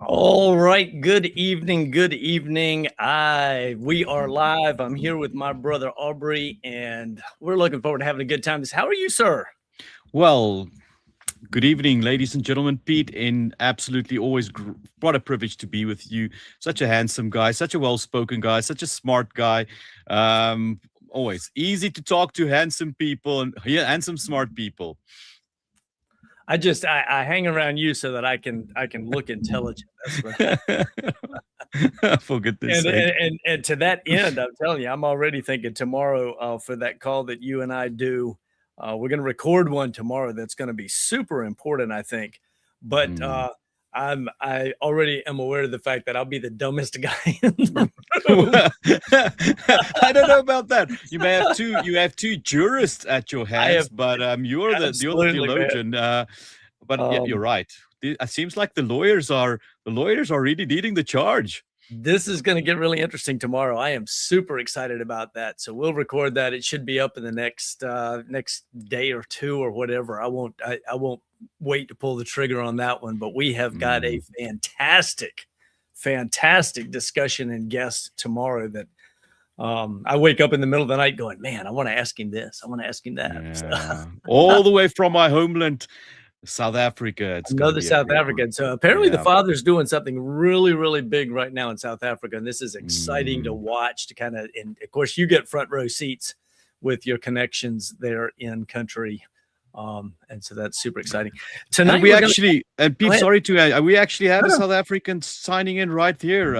All right. Good evening. Good evening. We are live. I'm here with my brother Abrie, and we're looking forward to having a good time. How are you, sir? Well, good evening, ladies and gentlemen. Pete, in absolutely always what a privilege to be with you. Such a handsome guy, such a well-spoken guy, such a smart guy. Always easy to talk to handsome people and yeah, handsome smart people. I hang around you so that I can look intelligent. That's right. For goodness And, sake. and and and to that end, I'm telling you, I'm already thinking tomorrow for that call that you and I do. We're going to record one tomorrow that's going to be super important, I think. But Hmm. I already am aware of the fact that I'll be the dumbest guy in the room. I don't know about that. You have two jurists at your I have hands, but you're the absolutely, man. theologian. But yeah, you're Um, right. It seems like the lawyers are really leading the charge. this is going to get really interesting tomorrow. I am super excited about that. So we'll record that. It should be up in the next day or two or whatever. I won't wait to pull the trigger on that one. But we have got a Mm. fantastic discussion and guest tomorrow that I wake up in the middle of the night going, man, I want to ask him this. I want to ask him that. So, Yeah, all the way from my homeland, South Africa. It's going to another be a South great one. African. So apparently the Yeah. father's doing something really, really big right now in South Africa. And this is exciting to Mm. watch to kind of, and of course you get front row seats with your connections there in country. And so that's super exciting. And Tonight we we're going to actually, and go Pete, ahead. sorry to we actually have No, a no. South African signing in right here.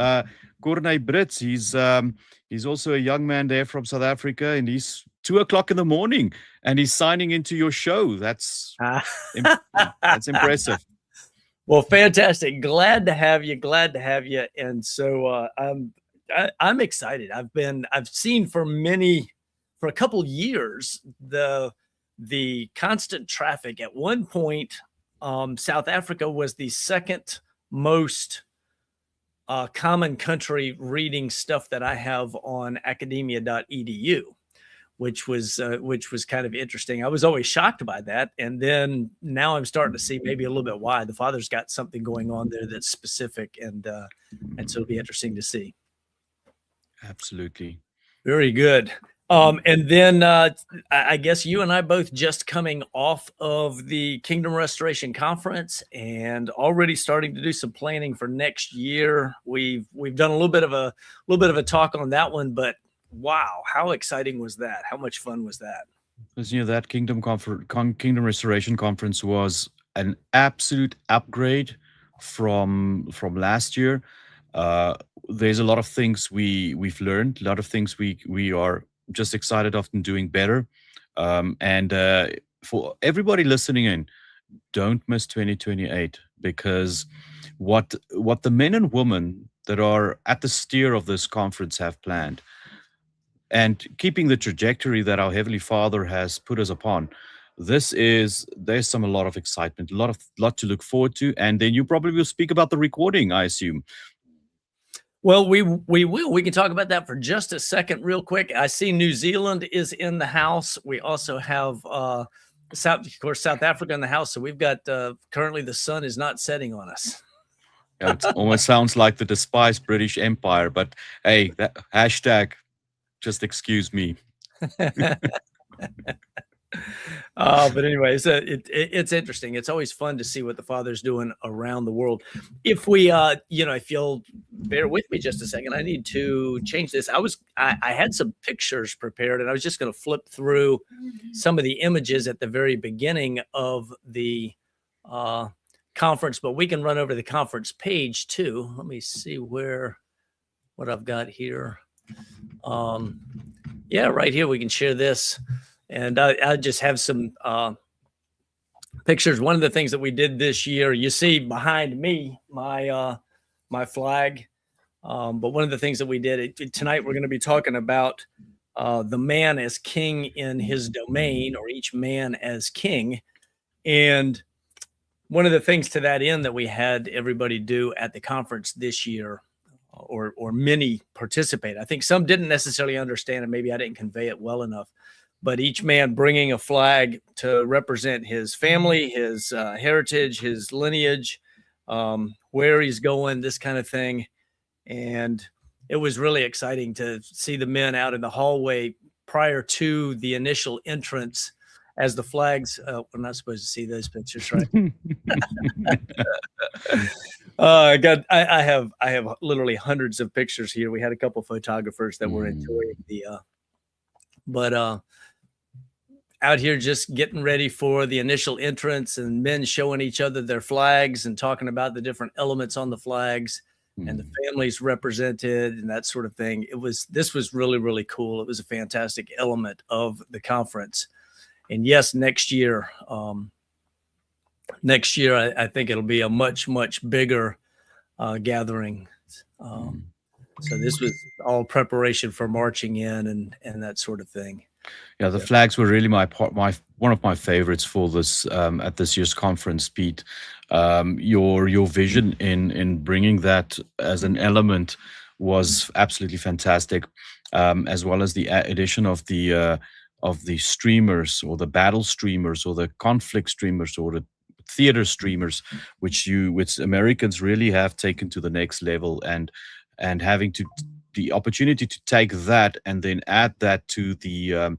Corney Brits. He's also a young man there from South Africa, and he's 2 o'clock in the morning, and he's signing into your show. Im- that's impressive. Well, fantastic. Glad to have you. Glad to have you. And so I'm excited. I've seen for a couple years the constant traffic. At one point, South Africa was the second most common country reading stuff that I have on academia.edu, which was kind of interesting. I was always shocked by that, and then now I'm starting to see maybe a little bit why the father's got something going on there that's specific, and so it'll be interesting to see. Absolutely. Very good. And then I guess you and I both just coming off of the Kingdom Restoration Conference and already starting to do some planning for next year. We've done a little bit of a talk on that one, but wow, how exciting was that? How much fun was that? Because that Kingdom Restoration Conference was an absolute upgrade from last year. Uh, there's a lot of things we've learned, a lot of things we are just excited of and doing better. And for everybody listening in, don't miss 2028, because what the men and women that are at the steer of this conference have planned, and keeping the trajectory that our heavenly Father has put us upon. There's a lot of excitement, a lot to look forward to, and then you probably will speak about the recording, I assume. Well, we will. We can talk about that for just a second, real quick. I see New Zealand is in the house. We also have South Africa in the house. So we've got currently the sun is not setting on us. Yeah, it almost sounds like the despised British Empire, but hey, that hashtag, just excuse me. But anyway, it's interesting. It's always fun to see what the Father's doing around the world. If we, if you'll bear with me just a second, I need to change this. I had some pictures prepared, and I was just going to flip through some of the images at the very beginning of the conference, but we can run over the conference page too. Let me see what I've got here. Yeah, right here we can share this. And I just have some pictures. One of the things that we did this year, you see behind me, my flag. But one of the things that we did tonight, we're going to be talking about the man as king in his domain, or each man as king. And one of the things to that end that we had everybody do at the conference this year, or many participate. I think some didn't necessarily understand, and maybe I didn't convey it well enough. But each man bringing a flag to represent his family, his heritage, his lineage, where he's going, this kind of thing. And it was really exciting to see the men out in the hallway prior to the initial entrance as the flags. We're not supposed to see those pictures, right? I have literally hundreds of pictures here. We had a couple photographers that were enjoying the out here just getting ready for the initial entrance, and men showing each other their flags and talking about the different elements on the flags and the families represented and that sort of thing. This was really, really cool. It was a fantastic element of the conference. And yes, next year, I think it'll be a much, much bigger gathering. So this was all preparation for marching in and that sort of thing. Yeah, the flags were really one of my favorites for this at this year's conference, Pete. Your vision in bringing that as an element was absolutely fantastic, as well as the addition of the streamers, or the battle streamers, or the conflict streamers, or the theater streamers, which Americans really have taken to the next level, and having the opportunity to take that and then add that to the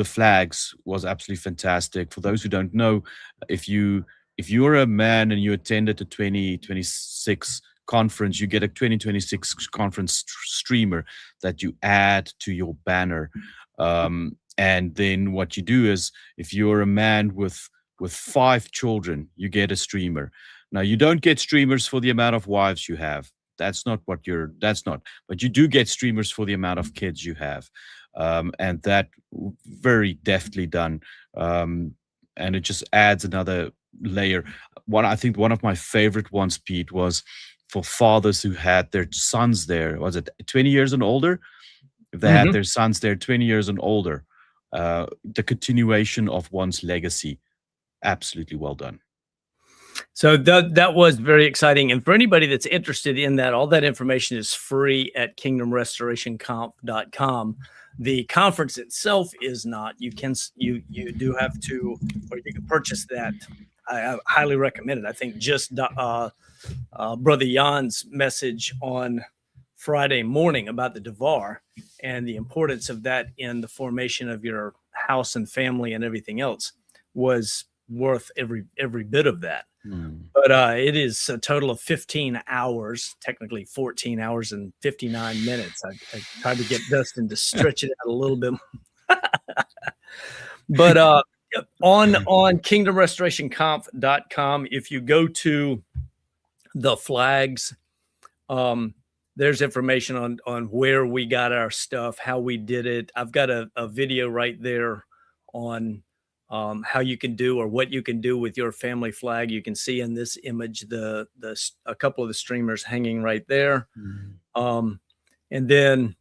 flags was absolutely fantastic. For those who don't know, if you're a man and you attended the 2026 conference, you get a 2026 conference streamer that you add to your banner. And then what you do is, if you're a man with 5 children, you get a streamer. Now, you don't get streamers for the amount of wives you have. That's not, but you do get streamers for the amount of kids you have. And that very deftly done. And it just adds another layer. I think one of my favorite ones, Pete, was for fathers who had their sons there. Was it 20 years and older? If they had their sons there 20 years and older, the continuation of one's legacy. Absolutely well done. So that was very exciting. And for anybody that's interested in that, all that information is free at kingdomrestorationconf.com. The conference itself is not. You do have to, or you can purchase that. I highly recommend it. I think just Brother Jan's message on Friday morning about the Devar and the importance of that in the formation of your house and family and everything else was worth every bit of that. But it is a total of 15 hours, technically 14 hours and 59 minutes. I tried to get Dustin to stretch it out a little bit. But on kingdomrestorationconf.com, if you go to the flags, there's information on where we got our stuff, how we did it. I've got a video right there on how you can do, or what you can do with your family flag. You can see in this image a couple of the streamers hanging right there. And then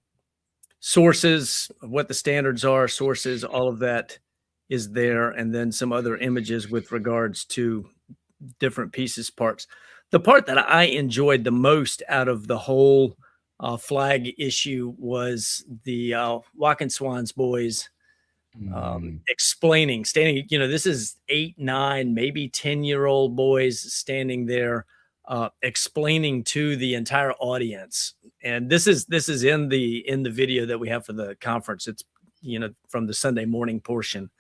sources, what the standards are, sources, all of that is there. And then some other images with regards to different pieces, parts. The part that I enjoyed the most out of the whole flag issue was the Wackenswans boys standing, this is 8, 9, maybe 10-year-old boys standing there, explaining to the entire audience. And this is in the video that we have for the conference. It's, from the Sunday morning portion,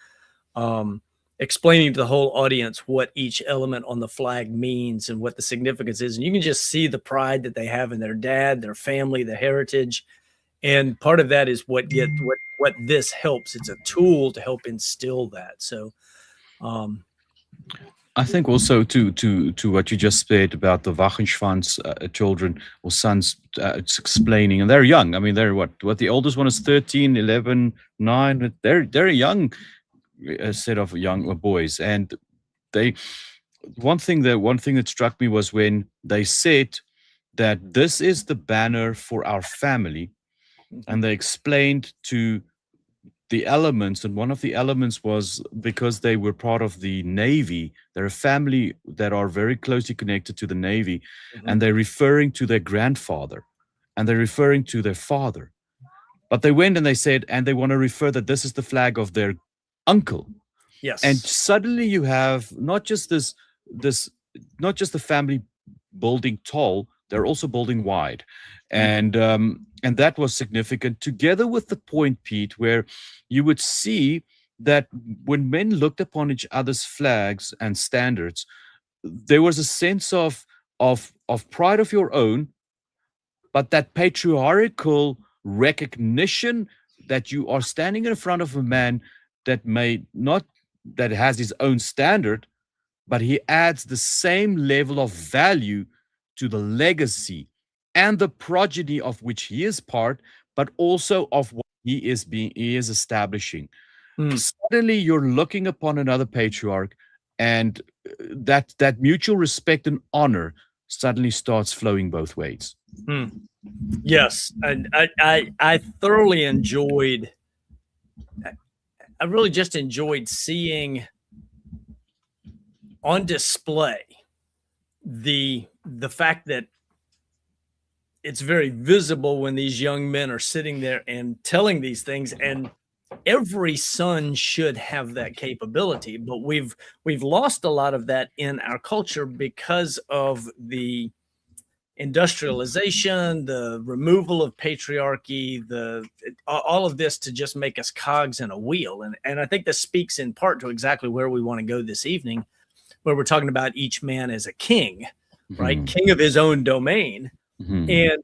explaining to the whole audience what each element on the flag means and what the significance is. And you can just see the pride that they have in their dad, their family, the heritage. And part of that is what this helps. It's a tool to help instill that. So I think also to what you just said about the Wachenschwanz children or sons, it's explaining, and they're young. I mean, they're what the oldest one is 13, 11, 9. They're a young set of young boys. And one thing that struck me was when they said that this is the banner for our family. And they explained to the elements, and one of the elements was because they were part of the Navy. They're a family that are very closely connected to the Navy, and they're referring to their grandfather, and they're referring to their father. But they went and they said, and they want to refer that this is the flag of their uncle. Yes. And suddenly you have not just this not just the family building tall, they're also building wide, and that was significant. Together with the point, Pete, where you would see that when men looked upon each other's flags and standards, there was a sense of pride of your own, but that patriarchal recognition that you are standing in front of a man that may not that has his own standard, but he adds the same level of value to the legacy and the progeny of which he is part, but also of what he is establishing. Mm, Suddenly you're looking upon another patriarch, and that mutual respect and honor suddenly starts flowing both ways. mm. Yes, and I thoroughly enjoyed. I really just enjoyed seeing on display the fact that it's very visible when these young men are sitting there and telling these things, and every son should have that capability, but we've lost a lot of that in our culture because of the industrialization, the removal of patriarchy, all of this to just make us cogs in a wheel. And I think this speaks in part to exactly where we want to go this evening, where we're talking about each man as a king, right? Mhm. King of his own domain. Mhm. And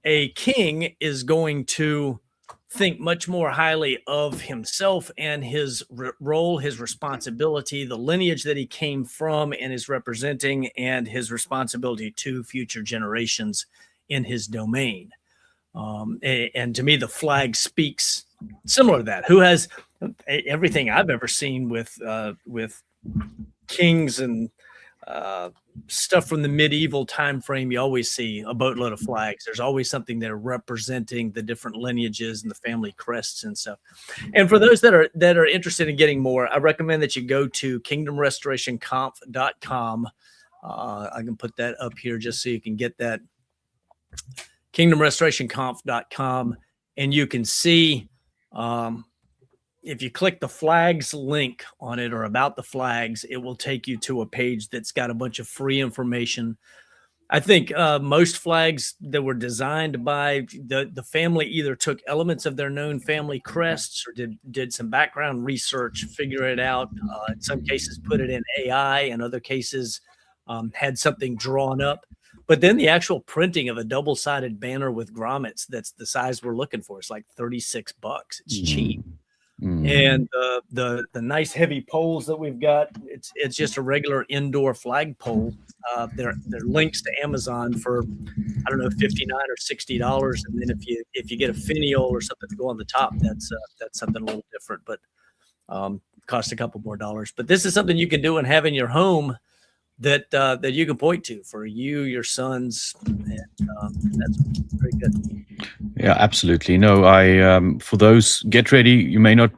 a king is going to think much more highly of himself and his role, his responsibility, the lineage that he came from and is representing, and his responsibility to future generations in his domain. And to me, the flag speaks similar to that. Who has everything I've ever seen with kings and stuff from the medieval time frame, you always see a boatload of flags. There's always something there representing the different lineages and the family crests and stuff. And for those that are interested in getting more, I recommend that you go to kingdomrestorationconf.com. I can put that up here just so you can get that. kingdomrestorationconf.com, and you can see if you click the flags link on it or about the flags, it will take you to a page that's got a bunch of free information. I think most flags that were designed by the family either took elements of their known family crests or did some background research, figure it out. In some cases, put it in AI. In other cases, had something drawn up. But then the actual printing of a double-sided banner with grommets that's the size we're looking for is like $36. It's cheap. And the nice heavy poles that we've got, it's just a regular indoor flag pole. They're links to Amazon for I don't know $59 or $60, and then if you get a finial or something to go on the top, that's something a little different, but cost a couple more dollars. But this is something you can do and have in your home that that you can point to for you, your sons, and that's very good. Yeah, absolutely. No, I for those, get ready. You may not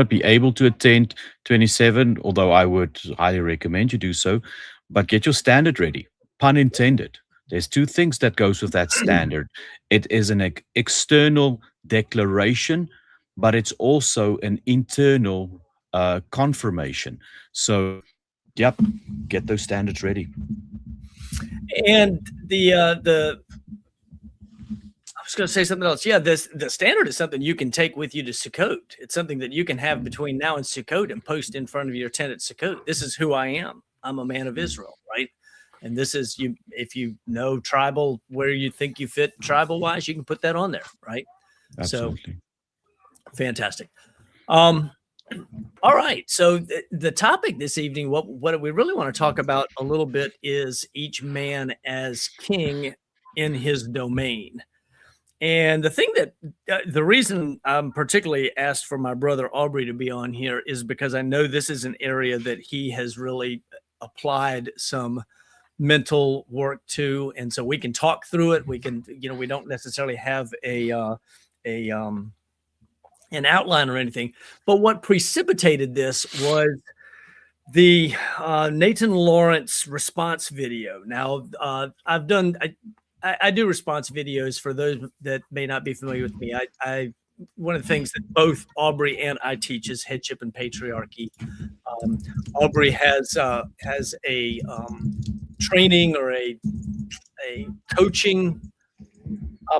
be able to attend 27, although I would highly recommend you do so. But get your standard ready. Pun intended. There's two things that goes with that standard. It is an external declaration, but it's also an internal confirmation. So, yep, get those standards ready. And the I was going to say something else. Yeah, the standard is something you can take with you to Sukkot. It's something that you can have between now and Sukkot and post in front of your tent at Sukkot. This is who I am. I'm a man of Israel, right? And this is you. If you know tribal where you think you fit tribal wise, you can put that on there, right? Absolutely. So fantastic. All right. So the topic this evening, what we really want to talk about a little bit is each man as king in his domain. And the thing that the reason I'm particularly asked for my brother Abrie to be on here is because I know this is an area that he has really applied some mental work to, and so we can talk through it. We can, we don't necessarily have an outline or anything, but what precipitated this was the Nathan Lawrence response video. Now, I do response videos for those that may not be familiar with me. I one of the things that both Abrie and I teach is headship and patriarchy. Abrie has a training or a coaching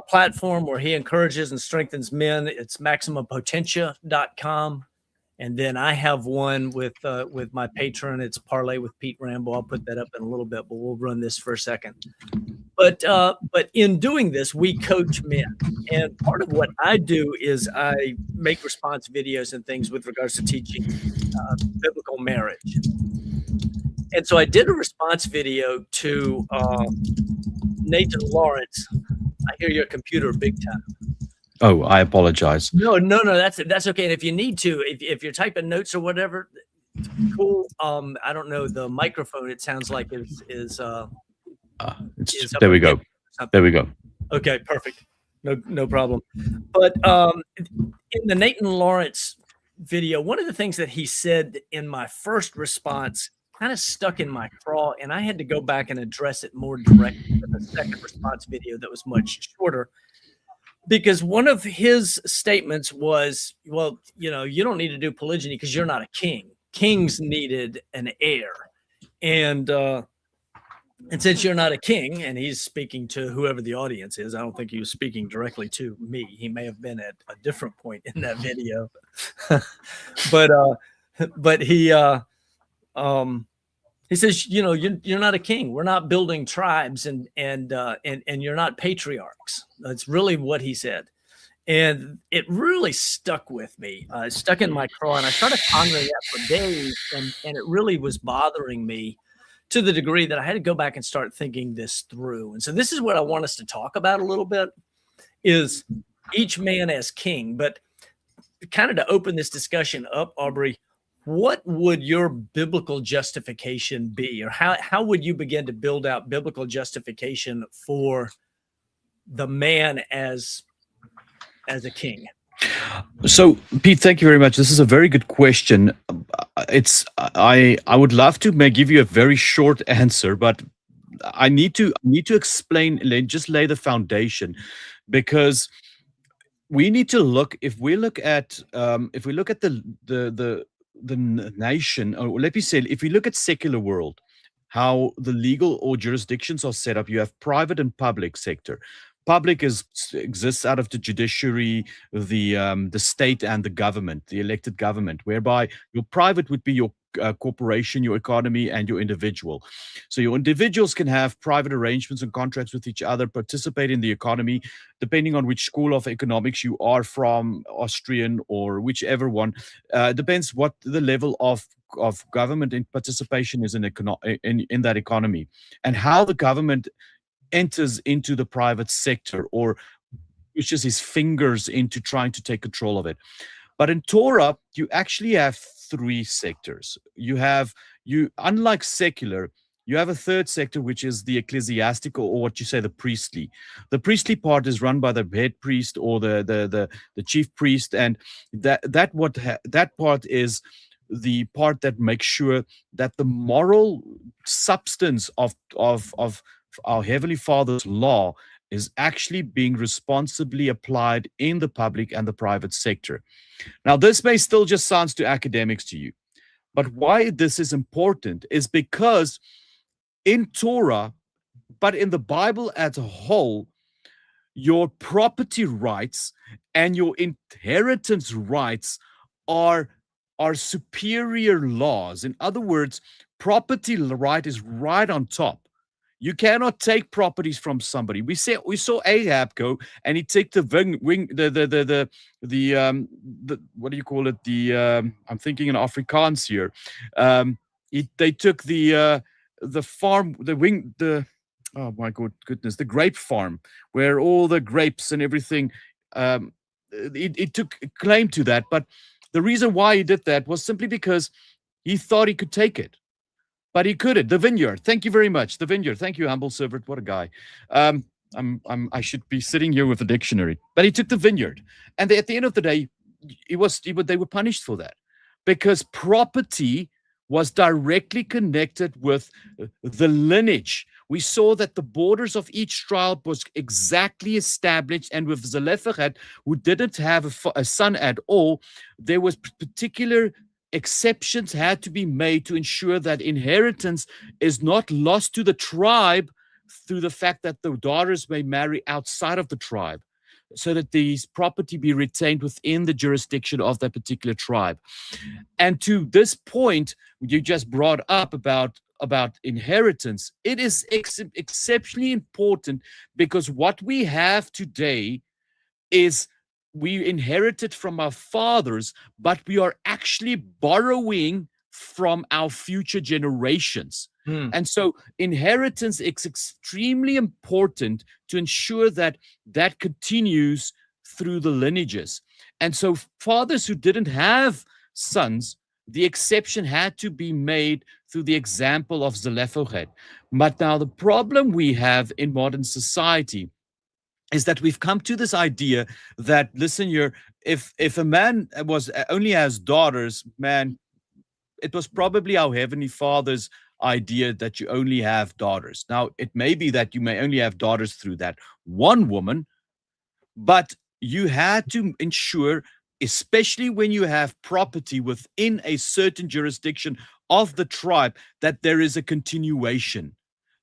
platform where he encourages and strengthens men. It's maximumpotentia.com. And then I have one with my patron. It's Parlay with Pete Rambo. I'll put that up in a little bit, but we'll run this for a second. But in doing this, we coach men. And part of what I do is I make response videos and things with regards to teaching biblical marriage. And so I did a response video to Nathan Lawrence. I hear your computer big time. Oh, I apologize. No, that's okay. And if you need to, if you're typing notes or whatever, cool. I don't know, the microphone, it sounds like is there we go. There we go. Okay, perfect. No problem. But in the Nathan Lawrence video, one of the things that he said in my first response kind of stuck in my craw, and I had to go back and address it more directly in the second response video that was much shorter. Because one of his statements was, well, you know, you don't need to do polygyny because you're not a king. Kings needed an heir. And since you're not a king, and he's speaking to whoever the audience is, I don't think he was speaking directly to me. He may have been at a different point in that video. but he says, you know, you're not a king. We're not building tribes, and you're not patriarchs. That's really what he said, and it really stuck with me. Stuck in my craw, and I started pondering that for days, and it really was bothering me to the degree that I had to go back and start thinking this through. And so this is what I want us to talk about a little bit: is each man as king. But kind of to open this discussion up, Abrie, what would your biblical justification be, or how would you begin to build out biblical justification for the man as a king? So, Pete, thank you very much. This is a very good question. I would love to give you a very short answer, but I need to explain, just lay the foundation, because we need to look. If we look at the nation, or let me say, if we look at secular world, how the legal or jurisdictions are set up, you have private and public sector. Public exists out of the judiciary, the state, and the government, the elected government, whereby your private would be your corporation, your economy, and your individual. So your individuals can have private arrangements and contracts with each other, participate in the economy, depending on which school of economics you are from, Austrian or whichever one. Depends what the level of government and participation is in that economy, and how the government enters into the private sector or pushes his fingers into trying to take control of it. But in Torah, you actually have three sectors. Unlike secular, you have a third sector, which is the ecclesiastical, or what you say, the priestly. The priestly part is run by the head priest or the chief priest, and that part is the part that makes sure that the moral substance of our Heavenly Father's law is actually being responsibly applied in the public and the private sector. Now, this may still just sound to academics to you, but why this is important is because in Torah, but in the Bible as a whole, your property rights and your inheritance rights are superior laws. In other words, property right is right on top. You cannot take properties from somebody. We saw Ahab go, and he took the what do you call it? I'm thinking in Afrikaans here. They took the farm, oh my goodness, the grape farm, where all the grapes and everything. It took claim to that, but the reason why he did that was simply because he thought he could take it. But he couldn't. The vineyard. Thank you very much. The vineyard. Thank you, humble servant. What a guy. I should be sitting here with a dictionary. But he took the vineyard, and at the end of the day, they were punished for that, because property was directly connected with the lineage. We saw that the borders of each tribe was exactly established, and with Zelophehad, who didn't have a son at all, there was particular exceptions had to be made to ensure that inheritance is not lost to the tribe through the fact that the daughters may marry outside of the tribe, so that these property be retained within the jurisdiction of that particular tribe. And to this point you just brought up about inheritance, it is exceptionally important, because what we have today is we inherited from our fathers, but we are actually borrowing from our future generations. And so inheritance is extremely important to ensure that that continues through the lineages. And so fathers who didn't have sons, the exception had to be made through the example of Zelophehad. But now the problem we have in modern society is that we've come to this idea that, listen, if a man only has daughters, man, it was probably our Heavenly Father's idea that you only have daughters. Now, it may be that you may only have daughters through that one woman, but you had to ensure, especially when you have property within a certain jurisdiction of the tribe, that there is a continuation.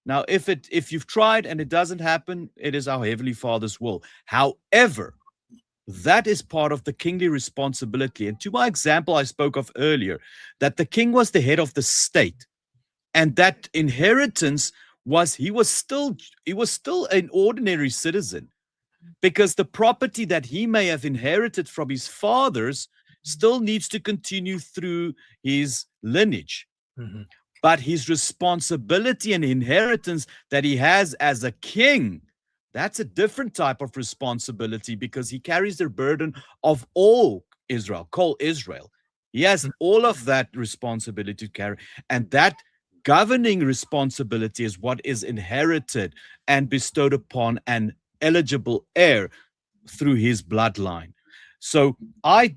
Now, if you've tried and it doesn't happen, it is our Heavenly Father's will. However, that is part of the kingly responsibility. And to my example I spoke of earlier, that the king was the head of the state, and that inheritance he was still an ordinary citizen, because the property that he may have inherited from his fathers still needs to continue through his lineage. But his responsibility and inheritance that he has as a king, that's a different type of responsibility, because he carries the burden of all Israel, call Israel. He has all of that responsibility to carry. And that governing responsibility is what is inherited and bestowed upon an eligible heir through his bloodline. So I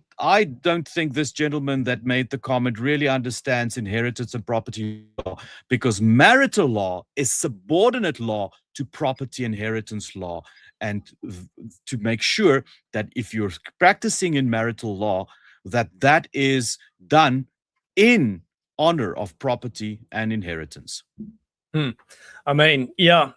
don't think this gentleman that made the comment really understands inheritance and property law, because marital law is subordinate law to property inheritance law, and to make sure that if you're practicing in marital law, that is done in honor of property and inheritance. I mean, yeah.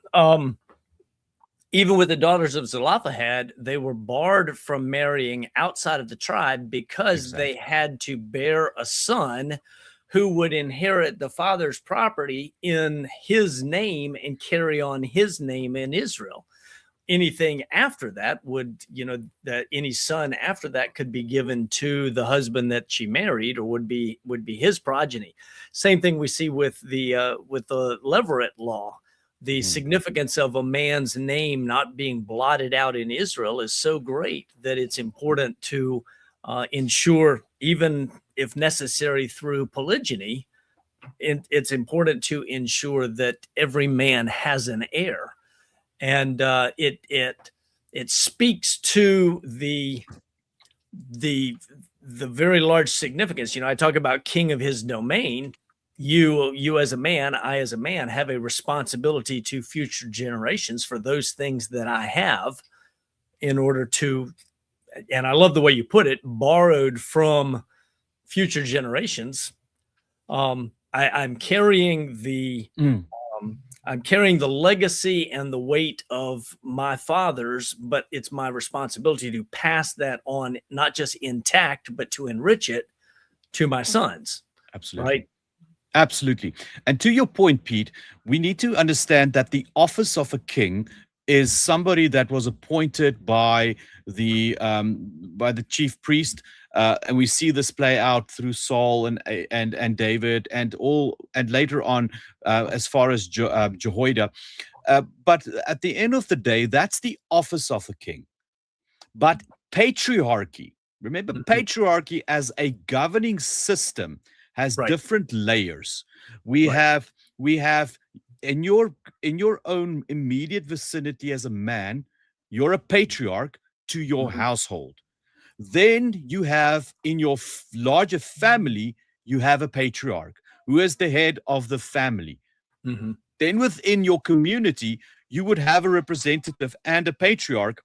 Even with the daughters of Zelophehad, they were barred from marrying outside of the tribe because they had to bear a son who would inherit the father's property in his name and carry on his name in Israel. Anything after that would, that any son after that could be given to the husband that she married, or would be his progeny. Same thing we see with the Levirate law. The significance of a man's name not being blotted out in Israel is so great that it's important to ensure, even if necessary through polygyny, it's important to ensure that every man has an heir. And it speaks to the very large significance. I talk about king of his domain. You as a man, I as a man, have a responsibility to future generations for those things that I have, in order to, and I love the way you put it, borrowed from future generations. I'm carrying the legacy and the weight of my fathers, but it's my responsibility to pass that on, not just intact, but to enrich it to my sons. Absolutely. Right? Absolutely. And to your point, Pete, we need to understand that the office of a king is somebody that was appointed by the chief priest, and we see this play out through Saul and David and later on as far as Jehoiada. But at the end of the day, that's the office of a king. But patriarchy, remember, patriarchy as a governing system has different layers. We have in your own immediate vicinity as a man, you're a patriarch to your household. Then you have in your larger family, you have a patriarch who is the head of the family. Then within your community, you would have a representative and a patriarch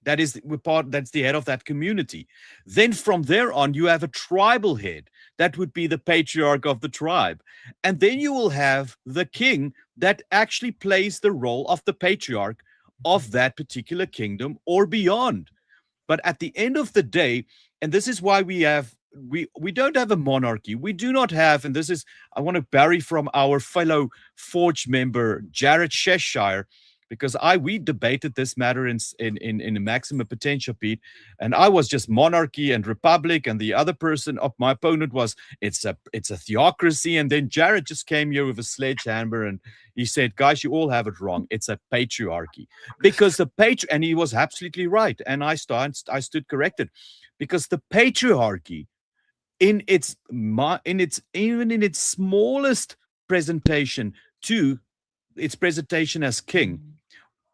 that's the head of that community. Then from there on, you have a tribal head that would be the patriarch of the tribe. And then you will have the king that actually plays the role of the patriarch of that particular kingdom or beyond. But at the end of the day, and this is why we don't have a monarchy. We do not have, and this is, I want to bury from our fellow Forge member Jared Cheshire, because we debated this matter in the Maximum Potential, Pete, and I was just monarchy and republic, and the other person of my opponent was it's a theocracy, and then Jared just came here with a sledgehammer and he said, guys, you all have it wrong. It's a patriarchy, because and he was absolutely right, and I stood corrected, because the patriarchy in its even in its smallest presentation to its presentation as king,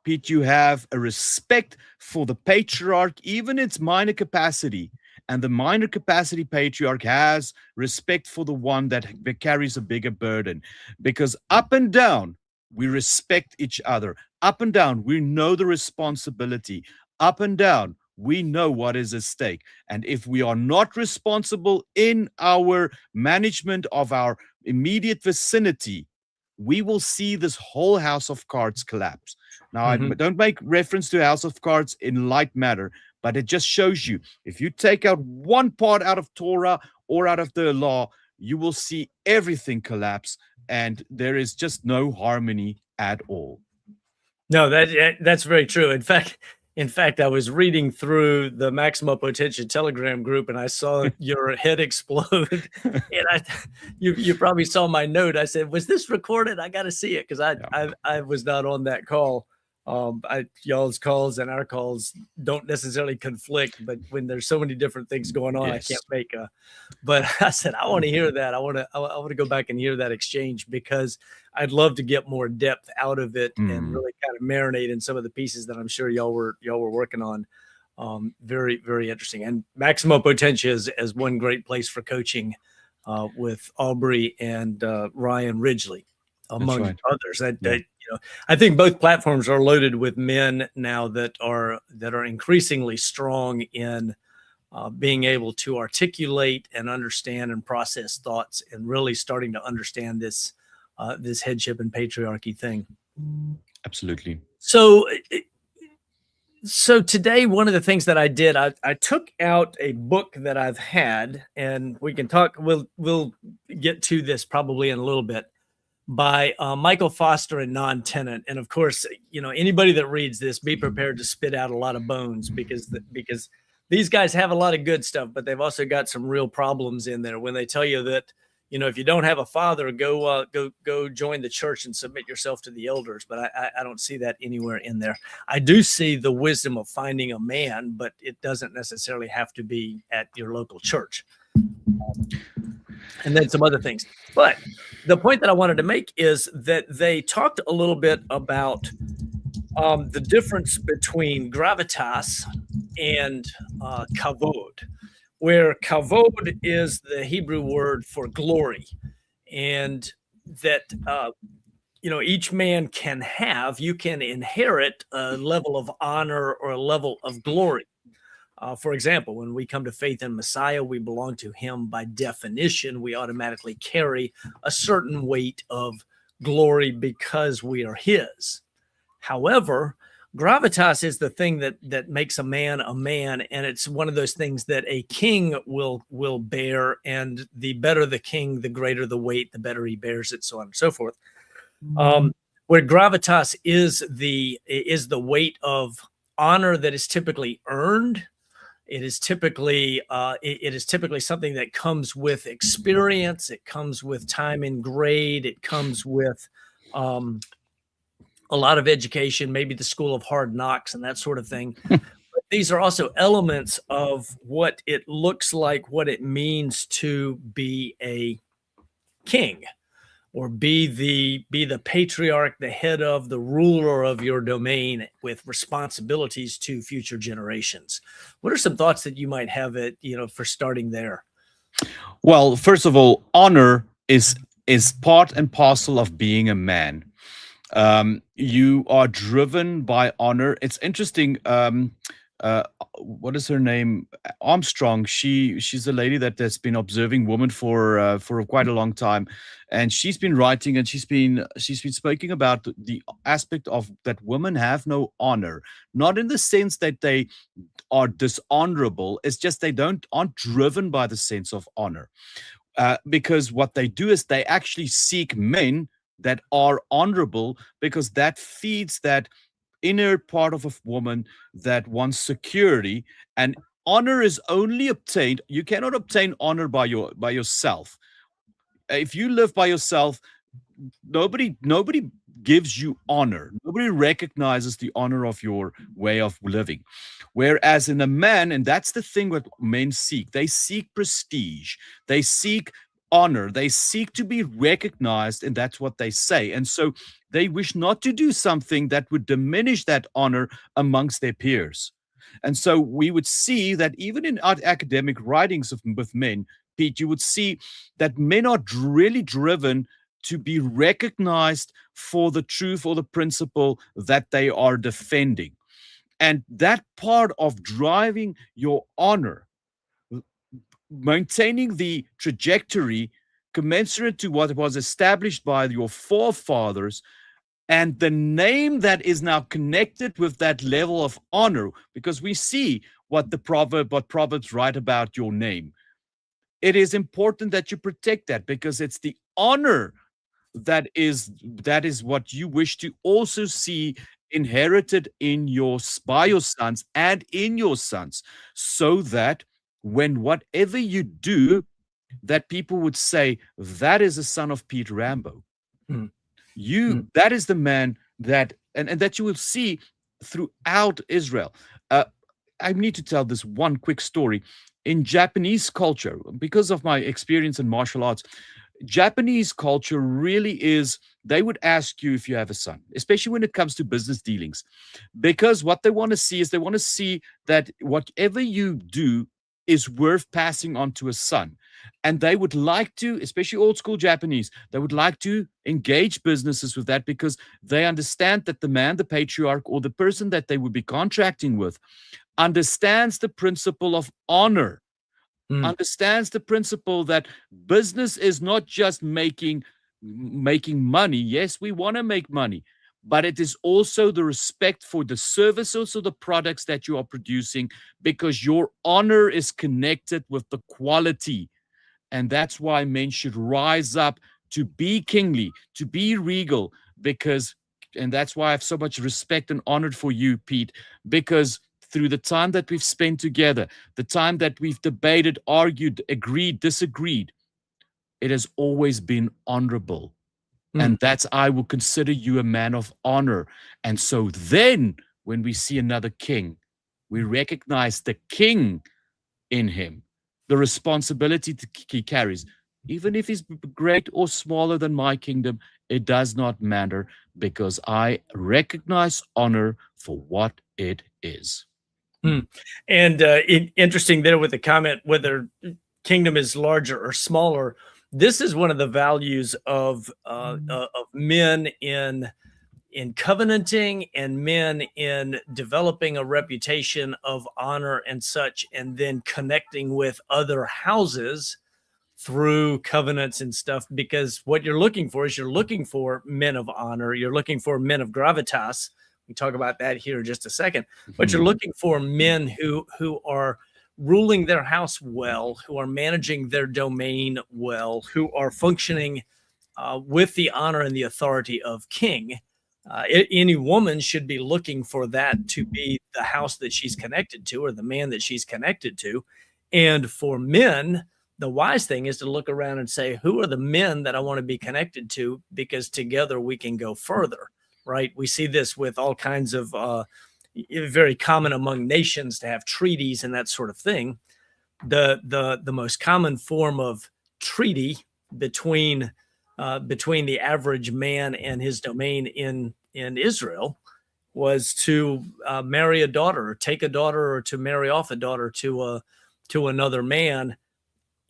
Pete, you have a respect for the patriarch, even its minor capacity. And the minor capacity patriarch has respect for the one that carries a bigger burden. Because up and down, we respect each other. Up and down, we know the responsibility. Up and down, we know what is at stake. And if we are not responsible in our management of our immediate vicinity, we will see this whole house of cards collapse. Now, I don't make reference to House of Cards in light matter, but it just shows you, if you take out one part out of Torah or out of the law, you will see everything collapse, and there is just no harmony at all. No, that's very true. In fact, I was reading through the Maximum Potential Telegram group, and I saw your head explode. And you probably saw my note. I said, "Was this recorded? I got to see it," because I was not on that call. Y'all's calls and our calls don't necessarily conflict, but when there's so many different things going on, yes. I can't make a. But I said, I want to hear that. I want to go back and hear that exchange, because I'd love to get more depth out of it and really kind of marinate in some of the pieces that I'm sure y'all were working on. Very, very interesting. And Maximum Potential is one great place for coaching with Abrie and Ryan Ridgely, among others. I think both platforms are loaded with men now that are increasingly strong in being able to articulate and understand and process thoughts, and really starting to understand this headship and patriarchy thing. Absolutely. So today, one of the things that I did, I took out a book that I've had, and we can talk. We'll get to this probably in a little bit, by Michael Foster and Non-Tenant. And of course, anybody that reads this, be prepared to spit out a lot of bones, because these guys have a lot of good stuff, but they've also got some real problems in there when they tell you that, if you don't have a father, go join the church and submit yourself to the elders. But I don't see that anywhere in there. I do see the wisdom of finding a man, but it doesn't necessarily have to be at your local church. And then some other things. But the point that I wanted to make is that they talked a little bit about the difference between gravitas and kavod, where kavod is the Hebrew word for glory, and that each man you can inherit a level of honor or a level of glory. For example, when we come to faith in Messiah, we belong to him by definition. We automatically carry a certain weight of glory because we are his. However, gravitas is the thing that makes a man, and it's one of those things that a king will bear, and the better the king, the greater the weight, the better he bears it, so on and so forth. Where gravitas is the weight of honor that is typically earned. It is typically something that comes with experience. It comes with time and grade. It comes with a lot of education, maybe the school of hard knocks and that sort of thing. But these are also elements of what it looks like, what it means to be a king, or be the patriarch, the head of, the ruler of your domain, with responsibilities to future generations. What are some thoughts that you might have for starting there? Well, first of all, honor is part and parcel of being a man. You are driven by honor. It's interesting. what is her name? Armstrong. She's a lady that has been observing women for quite a long time, and she's been writing and she's been speaking about the aspect of that women have no honor, not in the sense that they are dishonorable. It's just they aren't driven by the sense of honor, because what they do is they actually seek men that are honorable, because that feeds that inner part of a woman that wants security. And honor is only obtained, you cannot obtain honor by yourself. If you live by yourself, nobody gives you honor. Nobody recognizes the honor of your way of living. Whereas in a man, and that's the thing what men seek, they seek prestige, they seek honor, they seek to be recognized, and that's what they say. And so they wish not to do something that would diminish that honor amongst their peers. And so we would see that even in our academic writings with men, Pete, you would see that men are really driven to be recognized for the truth or the principle that they are defending. And that part of driving your honor, maintaining the trajectory commensurate to what was established by your forefathers, and the name that is now connected with that level of honor, because we see what Proverbs write about your name. It is important that you protect that, because it's the honor that is what you wish to also see inherited by your sons and in your sons, so that when whatever you do, that people would say, that is a son of Pete Rambo. Mm. That is the man that, and that you will see throughout Israel. I need to tell this one quick story. In Japanese culture, because of my experience in martial arts, Japanese culture really is, they would ask you if you have a son, especially when it comes to business dealings, because what they want to see is they want to see that whatever you do is worth passing on to a son. And they would like to, especially old school Japanese, they would like to engage businesses with that, because they understand that the man, the patriarch, or the person that they would be contracting with understands the principle of honor, understands the principle that business is not just making money. Yes, we want to make money, but it is also the respect for the services or the products that you are producing, because your honor is connected with the quality. And that's why men should rise up to be kingly, to be regal, and that's why I have so much respect and honor for you, Pete, because through the time that we've spent together, the time that we've debated, argued, agreed, disagreed, it has always been honorable. And I will consider you a man of honor. And so then when we see another king, we recognize the king in him, the responsibility he carries. Even if he's great or smaller than my kingdom, it does not matter, because I recognize honor for what it is. And interesting there with the comment whether kingdom is larger or smaller. This is one of the values of men in covenanting, and men in developing a reputation of honor and such, and then connecting with other houses through covenants and stuff. Because what you're looking for is, you're looking for men of honor, you're looking for men of gravitas. We talk about that here in just a second, but you're looking for men who are ruling their house well, who are managing their domain well, who are functioning with the honor and the authority of king. Any woman should be looking for that to be the house that she's connected to, or the man that she's connected to. And for men, the wise thing is to look around and say, who are the men that I want to be connected to? Because together we can go further, right? We see this with all kinds of very common among nations to have treaties and that sort of thing. The most common form of treaty between the average man and his domain in Israel was to marry a daughter, or take a daughter, or to marry off a daughter to another man,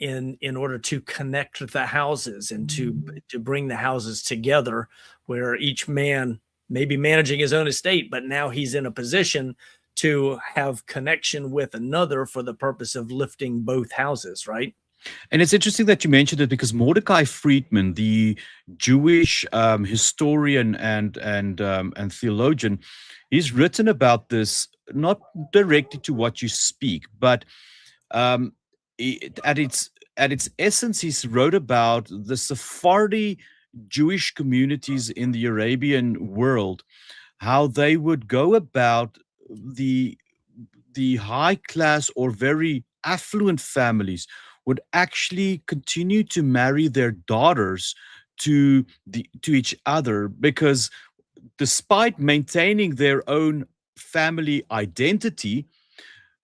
in order to connect the houses and to bring the houses together, where each man may be managing his own estate, but now he's in a position to have connection with another for the purpose of lifting both houses, right? And it's interesting that you mentioned it because Mordecai Friedman, the Jewish historian and theologian, he's written about this not directly to what you speak, but um, at its essence, he's wrote about the Sephardi Jewish communities in the Arabian world, how they would go about the high class or very affluent families would actually continue to marry their daughters to each other, because despite maintaining their own family identity,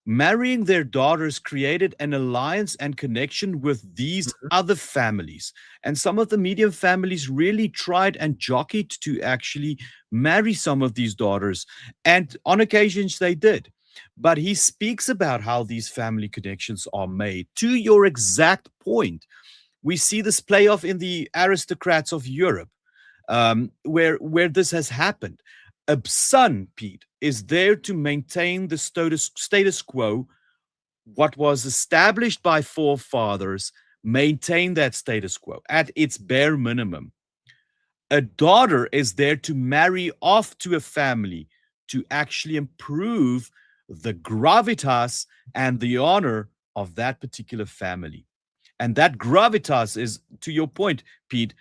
marrying their daughters created an alliance and connection with these Mhm. other families. And some of the medium families really tried and jockeyed to actually marry some of these daughters. And on occasions they did. But he speaks about how these family connections are made. To your exact point, we see this play off in the aristocrats of Europe, where this has happened. A son, Pete, is there to maintain the status quo. What was established by forefathers, maintain that status quo at its bare minimum. A daughter is there to marry off to a family to actually improve the gravitas and the honor of that particular family. And that gravitas is, to your point, Pete,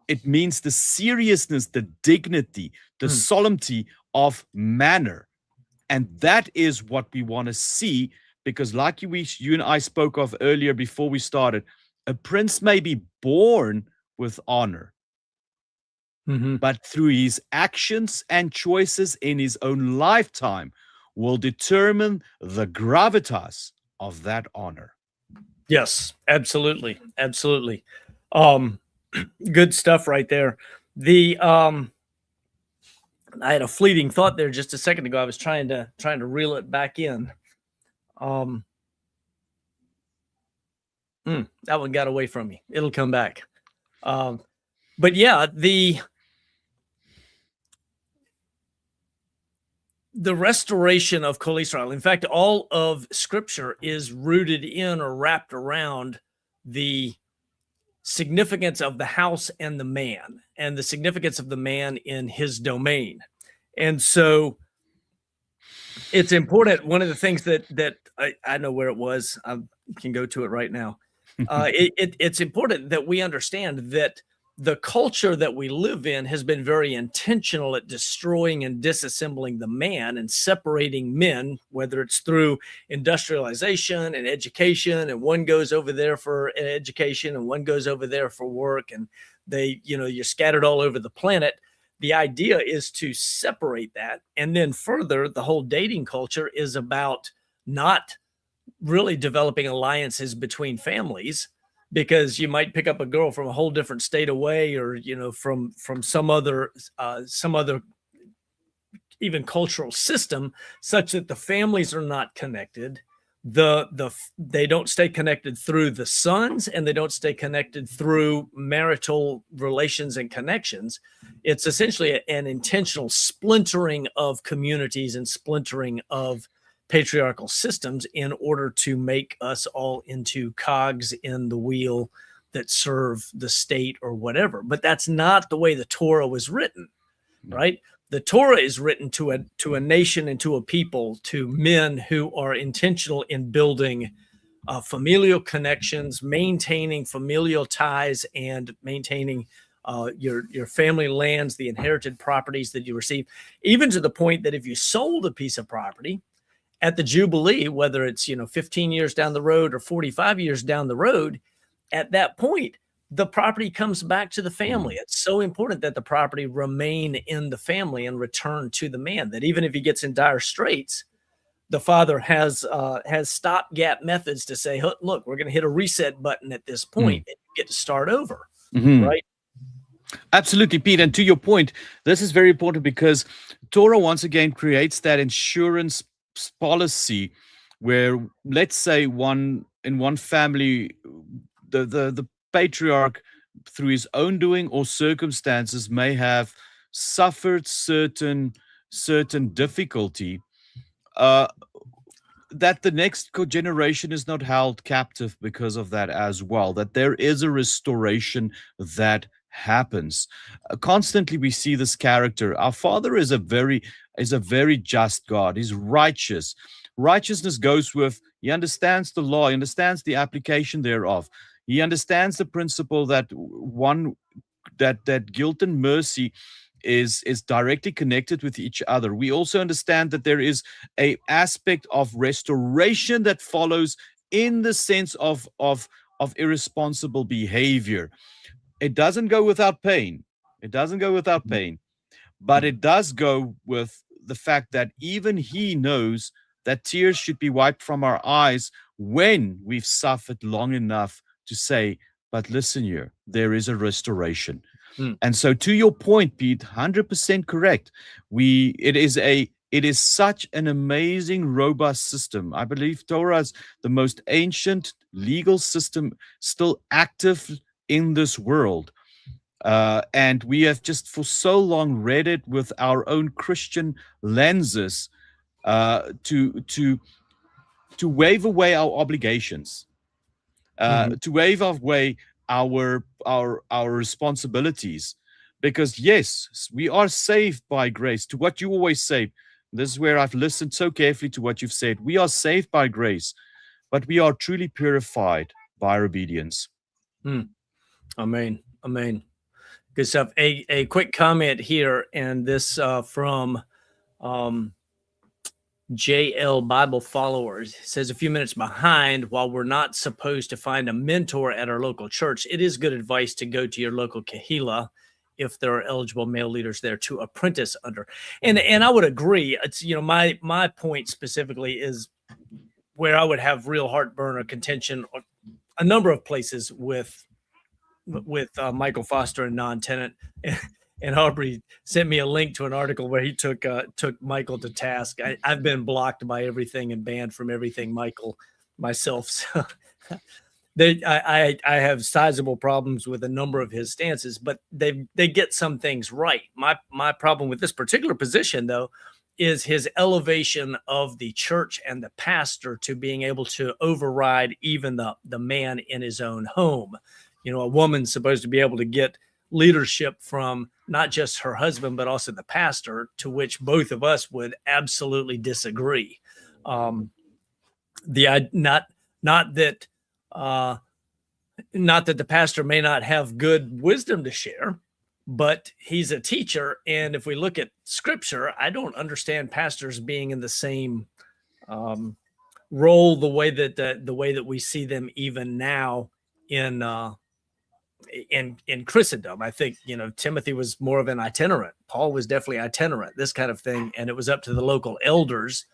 it means the seriousness, the dignity, the Mm. solemnity of manner. And that is what we want to see, because like you and I spoke of earlier before we started, a prince may be born with honor, Mhm. but through his actions and choices in his own lifetime will determine the gravitas of that honor. Yes, absolutely, absolutely. Um, good stuff right there. The I had a fleeting thought there just a second ago. I was trying to reel it back in. Um, that one got away from me. It'll come back. Um, but yeah, the restoration of Kol Israel. In fact, all of Scripture is rooted in or wrapped around the significance of the house and the man, and the significance of the man in his domain. And so it's important. One of the things that I know where it was. I can go to it right now. It's important that we understand that the culture that we live in has been very intentional at destroying and disassembling the man and separating men, whether it's through industrialization and education, and one goes over there for education and one goes over there for work, and you're scattered all over the planet. The idea is to separate that. And then further, the whole dating culture is about not really developing alliances between families, because you might pick up a girl from a whole different state away, or from some other even cultural system, such that the families are not connected. They don't stay connected through the sons, and they don't stay connected through marital relations and connections. It's essentially an intentional splintering of communities and splintering of patriarchal systems in order to make us all into cogs in the wheel that serve the state or whatever. But that's not the way the Torah was written, No. right? The Torah is written to a nation and to a people, to men who are intentional in building familial connections, maintaining familial ties, and maintaining your family lands, the inherited properties that you receive, even to the point that if you sold a piece of property at the Jubilee, whether it's 15 years down the road or 45 years down the road, at that point, the property comes back to the family. It's so important that the property remain in the family and return to the man, that even if he gets in dire straits, the father has stopgap methods to say, look, we're going to hit a reset button at this point, and you get to start over, right? Absolutely, Pete. And to your point, this is very important because Torah once again creates that insurance policy where, let's say, in one family, the patriarch, through his own doing or circumstances, may have suffered certain difficulty. uh, that the next generation is not held captive because of that as well, that there is a restoration that happens. Constantly we see this character. Our Father is a very just God. He's righteous. Righteousness goes with, he understands the law, he understands the application thereof. He understands the principle that one that guilt and mercy is directly connected with each other. We also understand that there is a aspect of restoration that follows in the sense of irresponsible behavior. It doesn't go without pain. It doesn't go without pain, but it does go with the fact that even he knows that tears should be wiped from our eyes when we've suffered long enough to say, but listen here, there is a restoration. Mm. And so, to your point, Pete, 100% correct. It is such an amazing, robust system. I believe Torah is the most ancient legal system still active in this world. And we have just for so long read it with our own Christian lenses to wave away our obligations, to wave away our responsibilities, because yes, we are saved by grace. To what you always say, this is where I've listened so carefully to what you've said. We are saved by grace, but we are truly purified by our obedience. Amen. Amen. Good stuff. A quick comment here, and this from JL Bible Followers. It says, a few minutes behind, while we're not supposed to find a mentor at our local church, it is good advice to go to your local kahila if there are eligible male leaders there to apprentice under. And I would agree. It's, my point specifically is where I would have real heartburn or contention, or a number of places with Michael Foster and non-tenant. And Abrie sent me a link to an article where he took Michael to task. I've been blocked by everything and banned from everything Michael myself. So I have sizable problems with a number of his stances, but they get some things right. My problem with this particular position, though, is his elevation of the church and the pastor to being able to override even the man in his own home. A woman's supposed to be able to get leadership from not just her husband, but also the pastor, to which both of us would absolutely disagree. Not that the pastor may not have good wisdom to share, but he's a teacher. And if we look at scripture, I don't understand pastors being in the same role the way that we see them even now in Christendom. I think, Timothy was more of an itinerant. Paul was definitely itinerant, this kind of thing. And it was up to the local elders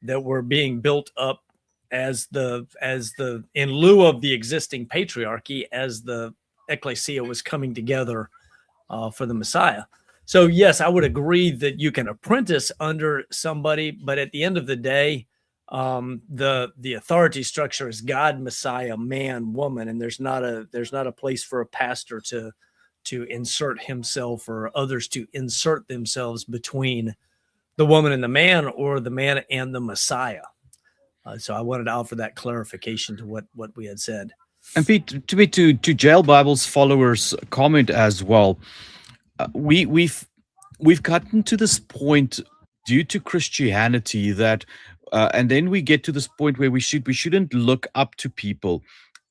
that were being built up as the in lieu of the existing patriarchy, as the ecclesia was coming together for the Messiah. So yes, I would agree that you can apprentice under somebody, but at the end of the day, the authority structure is God, Messiah, man, woman, and there's not a place for a pastor to insert himself or others to insert themselves between the woman and the man, or the man and the Messiah. So I wanted to offer that clarification to what we had said. And Pete, to Jail Bible's followers comment as well, we've gotten to this point due to Christianity that and then we get to this point where we shouldn't look up to people.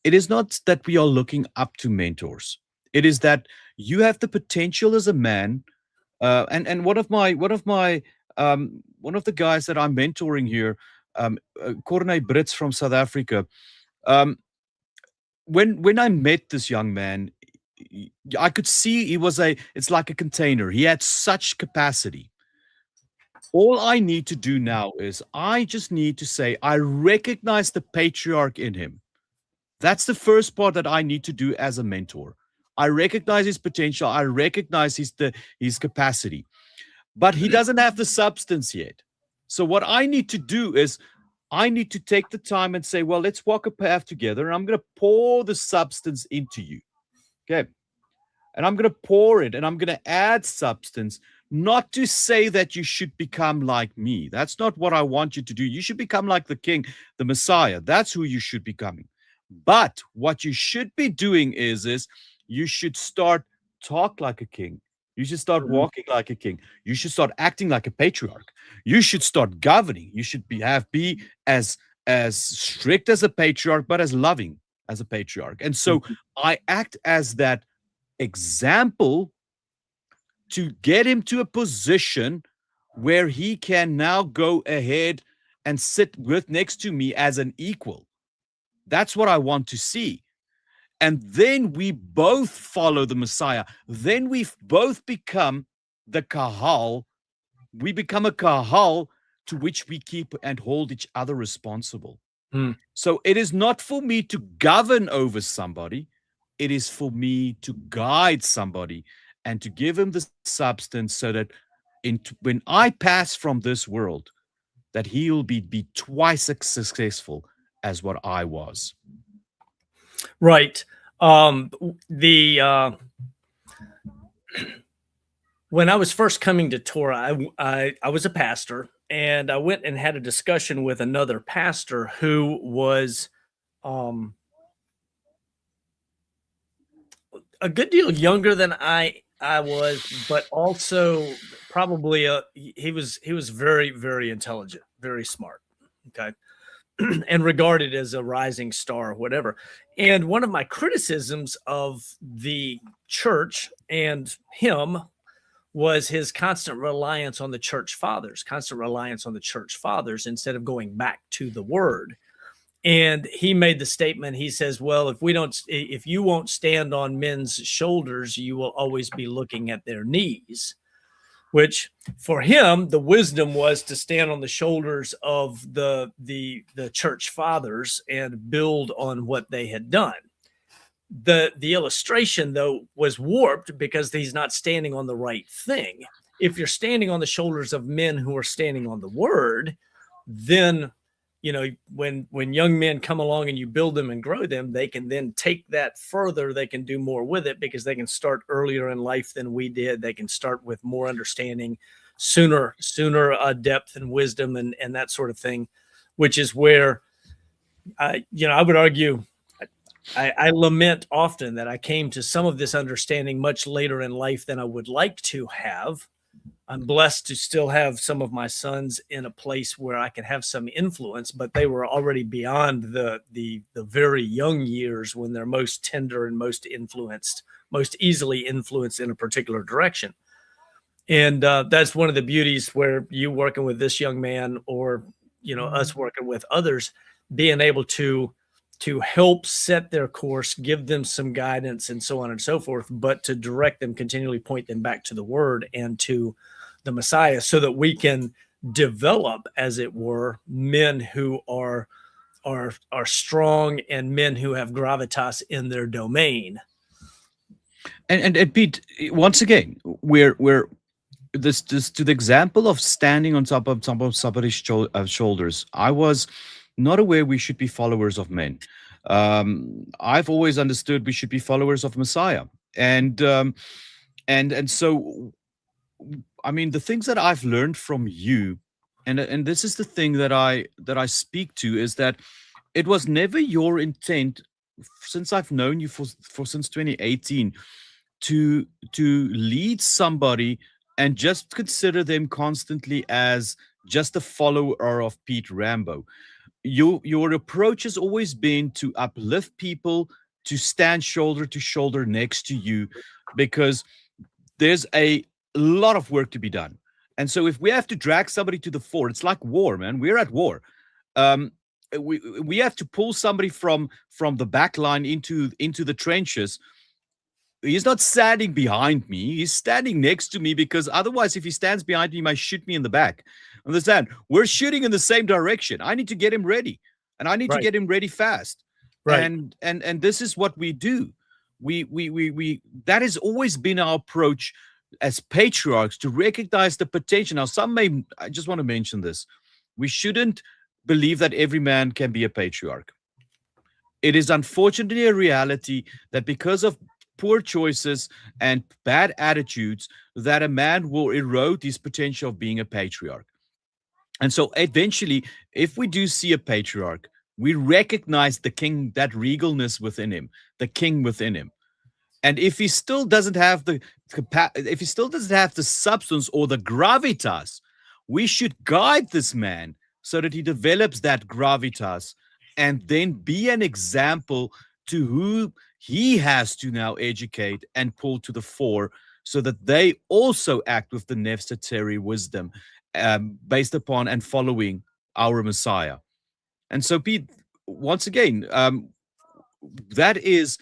It is not that we are looking up to mentors. It is that you have the potential as a man. And one of the guys that I'm mentoring here, Corne Brits from South Africa. When I met this young man, I could see it's like a container. He had such capacity. All I need to do now is I just need to say, I recognize the patriarch in him. That's the first part that I need to do as a mentor. I recognize his potential. I recognize his capacity, but he doesn't have the substance yet. So what I need to do is I need to take the time and say, well, let's walk a path together. And I'm going to pour the substance into you. Okay. and I'm going to pour it and I'm going to add substance, not to say that you should become like me. That's not what I want you to do. You should become like the king, the Messiah. That's who you should becoming. But what you should be doing is you should start talk like a king. You should start Mhm. walking like a king. You should start acting like a patriarch. You should start governing. You should be as strict as a patriarch, but as loving as a patriarch. And so Mhm. I act as that example to get him to a position where he can now go ahead and sit with next to me as an equal. That's what I want to see. And then we both follow the Messiah. Then we both become the kahal. We become a kahal to which we keep and hold each other responsible. Mm. So it is not for me to govern over somebody. It is for me to guide somebody and to give him the substance so that when I pass from this world, that he'll be twice as successful as what I was. Right. The when I was first coming to Torah, I was a pastor, and I went and had a discussion with another pastor who was um, a good deal younger than I was, but also probably he was very intelligent, very smart. Okay. And regarded as a rising star or whatever. And one of my criticisms of the church and him was his constant reliance on the church fathers, constant reliance on the church fathers instead of going back to the word. And he made the statement, he says, well, if you won't stand on men's shoulders, you will always be looking at their knees. Which for him, the wisdom was to stand on the shoulders of the church fathers and build on what they had done. The illustration, though, was warped because he's not standing on the right thing. If you're standing on the shoulders of men who are standing on the word, then when young men come along and you build them and grow them, they can then take that further. They can do more with it because they can start earlier in life than we did. They can start with more understanding sooner depth and wisdom and that sort of thing, which is where I would argue I lament often that I came to some of this understanding much later in life than I would like to have. I'm blessed to still have some of my sons in a place where I can have some influence, but they were already beyond the very young years when they're most tender and most easily influenced in a particular direction. And that's one of the beauties where you working with this young man, or us working with others, being able to help set their course, give them some guidance and so on and so forth, but to direct them, continually point them back to the word and to the Messiah so that we can develop, as it were, men who are strong and men who have gravitas in their domain. And Pete, once again, we're this to the example of standing on top of somebody's shoulders. I was not aware we should be followers of men. I've always understood we should be followers of Messiah, and so I mean the things that I've learned from you, and this is the thing that I speak to, is that it was never your intent, since I've known you for since 2018, to lead somebody and just consider them constantly as just a follower of Pete Rambo. Your approach has always been to uplift people, to stand shoulder to shoulder next to you, because there's a lot of work to be done. And so if we have to drag somebody to the fore, it's like war, man. We're at war. We have to pull somebody from the back line into the trenches. He's not standing behind me. He's standing next to me, because otherwise, if he stands behind me, he might shoot me in the back. Understand? We're shooting in the same direction. I need to get him ready, and I need to get him ready fast. Right. And this is what we do. We that has always been our approach as patriarchs, to recognize the potential. Now, I just want to mention this. We shouldn't believe that every man can be a patriarch. It is unfortunately a reality that because of poor choices and bad attitudes that a man will erode his potential of being a patriarch. And so eventually, if we do see a patriarch, we recognize the king, that regalness within him, the king within him. And if he still doesn't have the if he still doesn't have the substance or the gravitas, we should guide this man so that he develops that gravitas and then be an example to who he has to now educate and pull to the fore so that they also act with the necessary wisdom based upon and following our Messiah. And so, Pete, once again, that is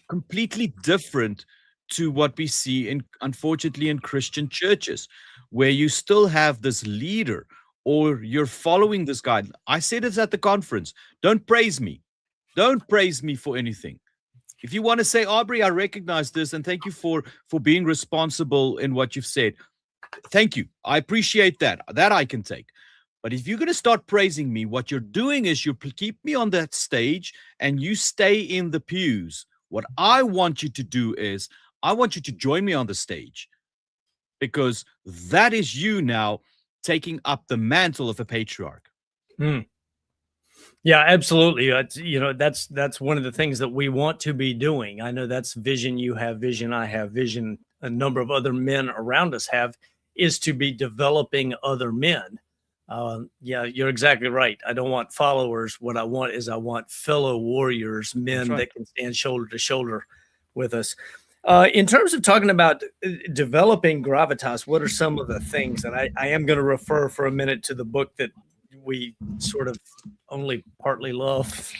completely different to what we see in, unfortunately, in Christian churches, where you still have this leader or you're following this guy. I said this at the conference. Don't praise me. Don't praise me for anything. If you want to say, Abrie, I recognize this and thank you for being responsible in what you've said. Thank you. I appreciate that. That I can take. But if you're going to start praising me, what you're doing is you keep me on that stage and you stay in the pews. What I want you to do is I want you to join me on the stage, because that is you now taking up the mantle of a patriarch. Yeah, absolutely. That's one of the things that we want to be doing. I know that's vision. You have vision. I have vision. A number of other men around us have, is to be developing other men. Yeah, you're exactly right. I don't want followers. What I want fellow warriors, men that can stand shoulder to shoulder with us. In terms of talking about developing gravitas, what are some of the things? And I am going to refer for a minute to the book that we sort of only partly love.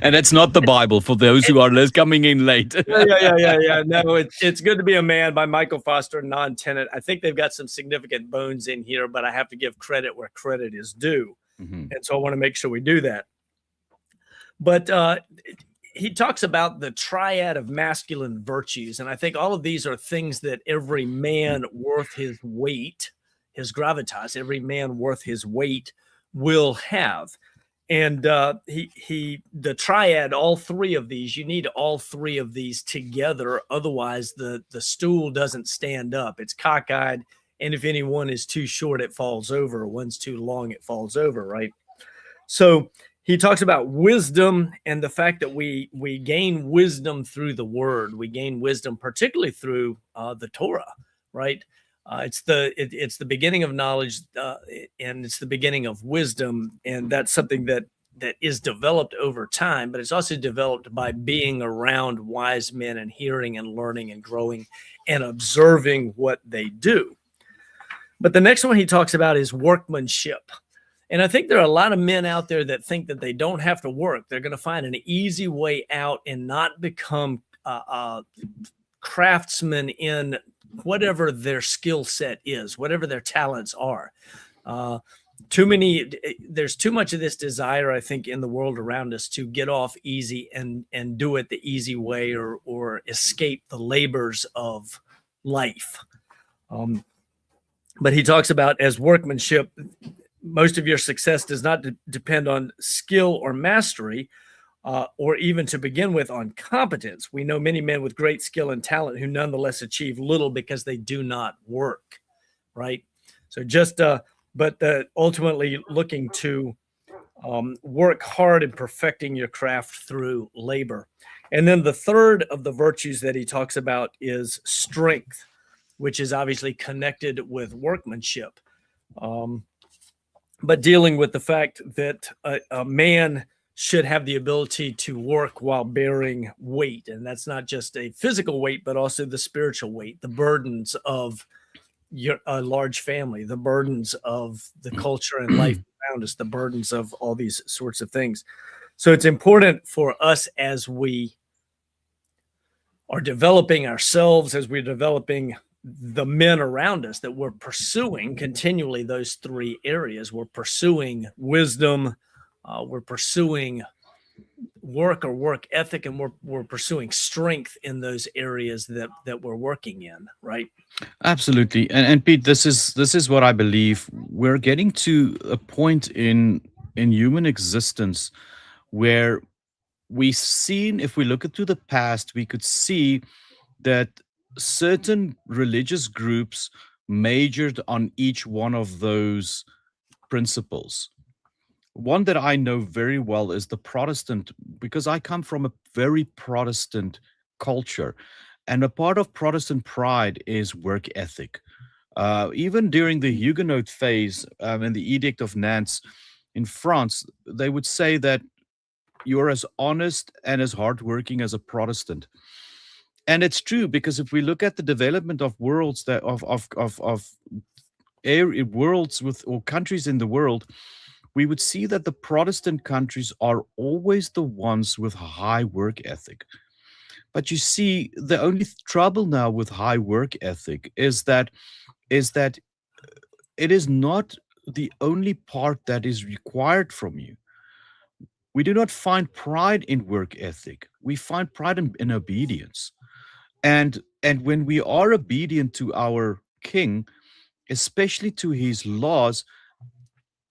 And that's not the Bible for those who are coming in late. Yeah. No, it's Good to Be a Man by Michael Foster and Non-Tenet. I think they've got some significant bones in here, but I have to give credit where credit is due. And so I want to make sure we do that. But he talks about the triad of masculine virtues. And I think all of these are things that every man worth his weight, his gravitas, every man worth his weight will have. And the triad, all three of these, you need all three of these together. Otherwise, the stool doesn't stand up. It's cockeyed. And if any one is too short, it falls over. One's too long, it falls over, right? So he talks about wisdom and the fact that we gain wisdom through the word. We gain wisdom, particularly through the Torah, right? It's the beginning of knowledge, and it's the beginning of wisdom, and that's something that is developed over time. But it's also developed by being around wise men and hearing and learning and growing and observing what they do. But the next one he talks about is workmanship. And I think there are a lot of men out there that think that they don't have to work. They're going to find an easy way out and not become craftsmen in whatever their skill set is, whatever their talents are. There's too much of this desire, I think, in the world around us to get off easy and do it the easy way or escape the labors of life. But he talks about as workmanship, most of your success does not depend on skill or mastery, or even to begin with on competence. We know many men with great skill and talent who nonetheless achieve little because they do not work, right? So ultimately looking to work hard in perfecting your craft through labor. And then the third of the virtues that he talks about is strength, which is obviously connected with workmanship. But dealing with the fact that a man should have the ability to work while bearing weight. And that's not just a physical weight, but also the spiritual weight, the burdens of a large family, the burdens of the culture and life around us, the burdens of all these sorts of things. So it's important for us as we are developing ourselves, as we're developing the men around us, that we're pursuing continually those three areas. We're pursuing wisdom, we're pursuing work or work ethic, and we're pursuing strength in those areas that we're working in, right? Absolutely. And Pete, this is what I believe. We're getting to a point in human existence where we've seen, if we look into the past, we could see that certain religious groups majored on each one of those principles. One that I know very well is the Protestant, because I come from a very Protestant culture. And a part of Protestant pride is work ethic. Even during the Huguenot phase and the Edict of Nantes in France, they would say that you're as honest and as hardworking as a Protestant. And it's true, because if we look at the development of worlds that of worlds with or countries in the world, we would see that the Protestant countries are always the ones with high work ethic. But you see, the only trouble now with high work ethic is that it is not the only part that is required from you. We do not find pride in work ethic. We find pride in obedience. And when we are obedient to our king, especially to his laws,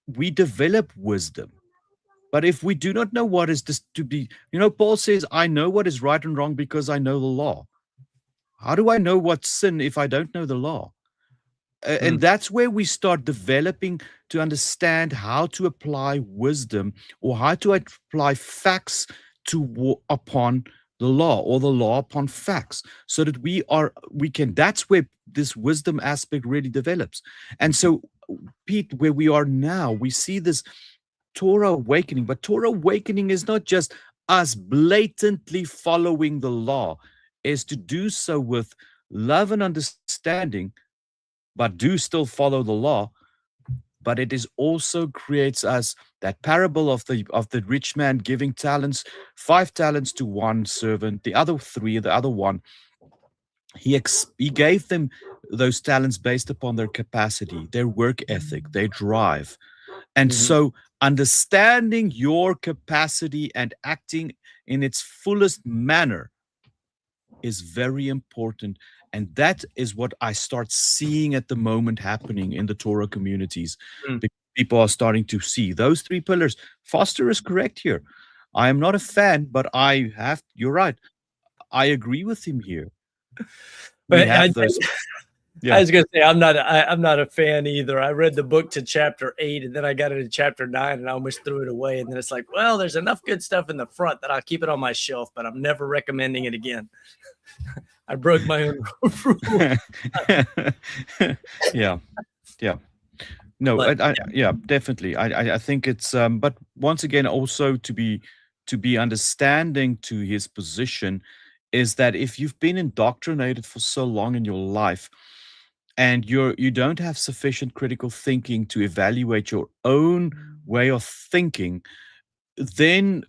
we develop wisdom. But if we do not know what is this to be, Paul says, I know what is right and wrong because I know the law. How do I know what's sin if I don't know the law? And that's where we start developing to understand how to apply wisdom, or how to apply facts upon the law, or the law upon facts, so that that's where this wisdom aspect really develops. And so, Pete, where we are now, we see this Torah awakening, but Torah awakening is not just us blatantly following the law, is to do so with love and understanding, but do still follow the law. But it is also creates us that parable of the rich man giving 5 talents to one servant, the other one. He gave them those talents based upon their capacity, their work ethic, their drive. And so understanding your capacity and acting in its fullest manner is very important. And that is what I start seeing at the moment happening in the Torah communities. Because people are starting to see those 3 pillars. Foster is correct here. I am not a fan, but you're right. I agree with him here. We But have those. I was going to say, I'm not a fan either. I read the book to chapter 8, and then I got into chapter 9, and I almost threw it away. And then it's like, well, there's enough good stuff in the front that I'll keep it on my shelf, but I'm never recommending it again. I broke my own rule. Yeah. No, yeah, definitely. I think it's, but once again, also to be understanding to his position is that if you've been indoctrinated for so long in your life, and you don't have sufficient critical thinking to evaluate your own way of thinking, then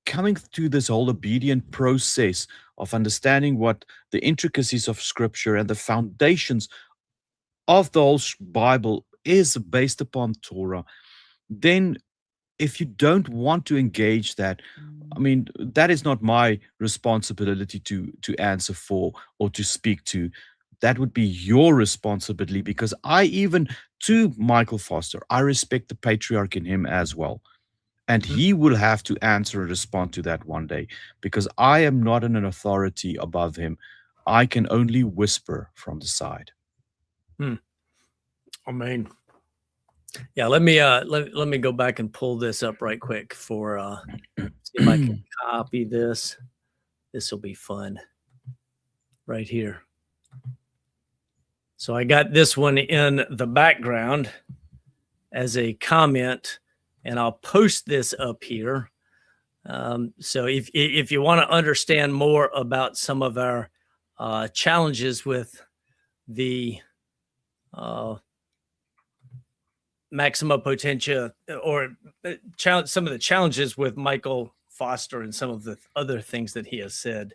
coming through this whole obedient process of understanding what the intricacies of scripture and the foundations of the whole Bible is based upon Torah, then if you don't want to engage that, I mean, that is not my responsibility to answer for or to speak to. That would be your responsibility, because to Michael Foster, I respect the patriarch in him as well. And he will have to answer and respond to that one day, because I am not an authority above him. I can only whisper from the side. Amen. Yeah, let me go back and pull this up right quick for see if I can copy this. This will be fun right here. So I got this one in the background as a comment, and I'll post this up here. So if you want to understand more about some of our challenges with the Maxima Potentia, or some of the challenges with Michael Foster and some of the other things that he has said,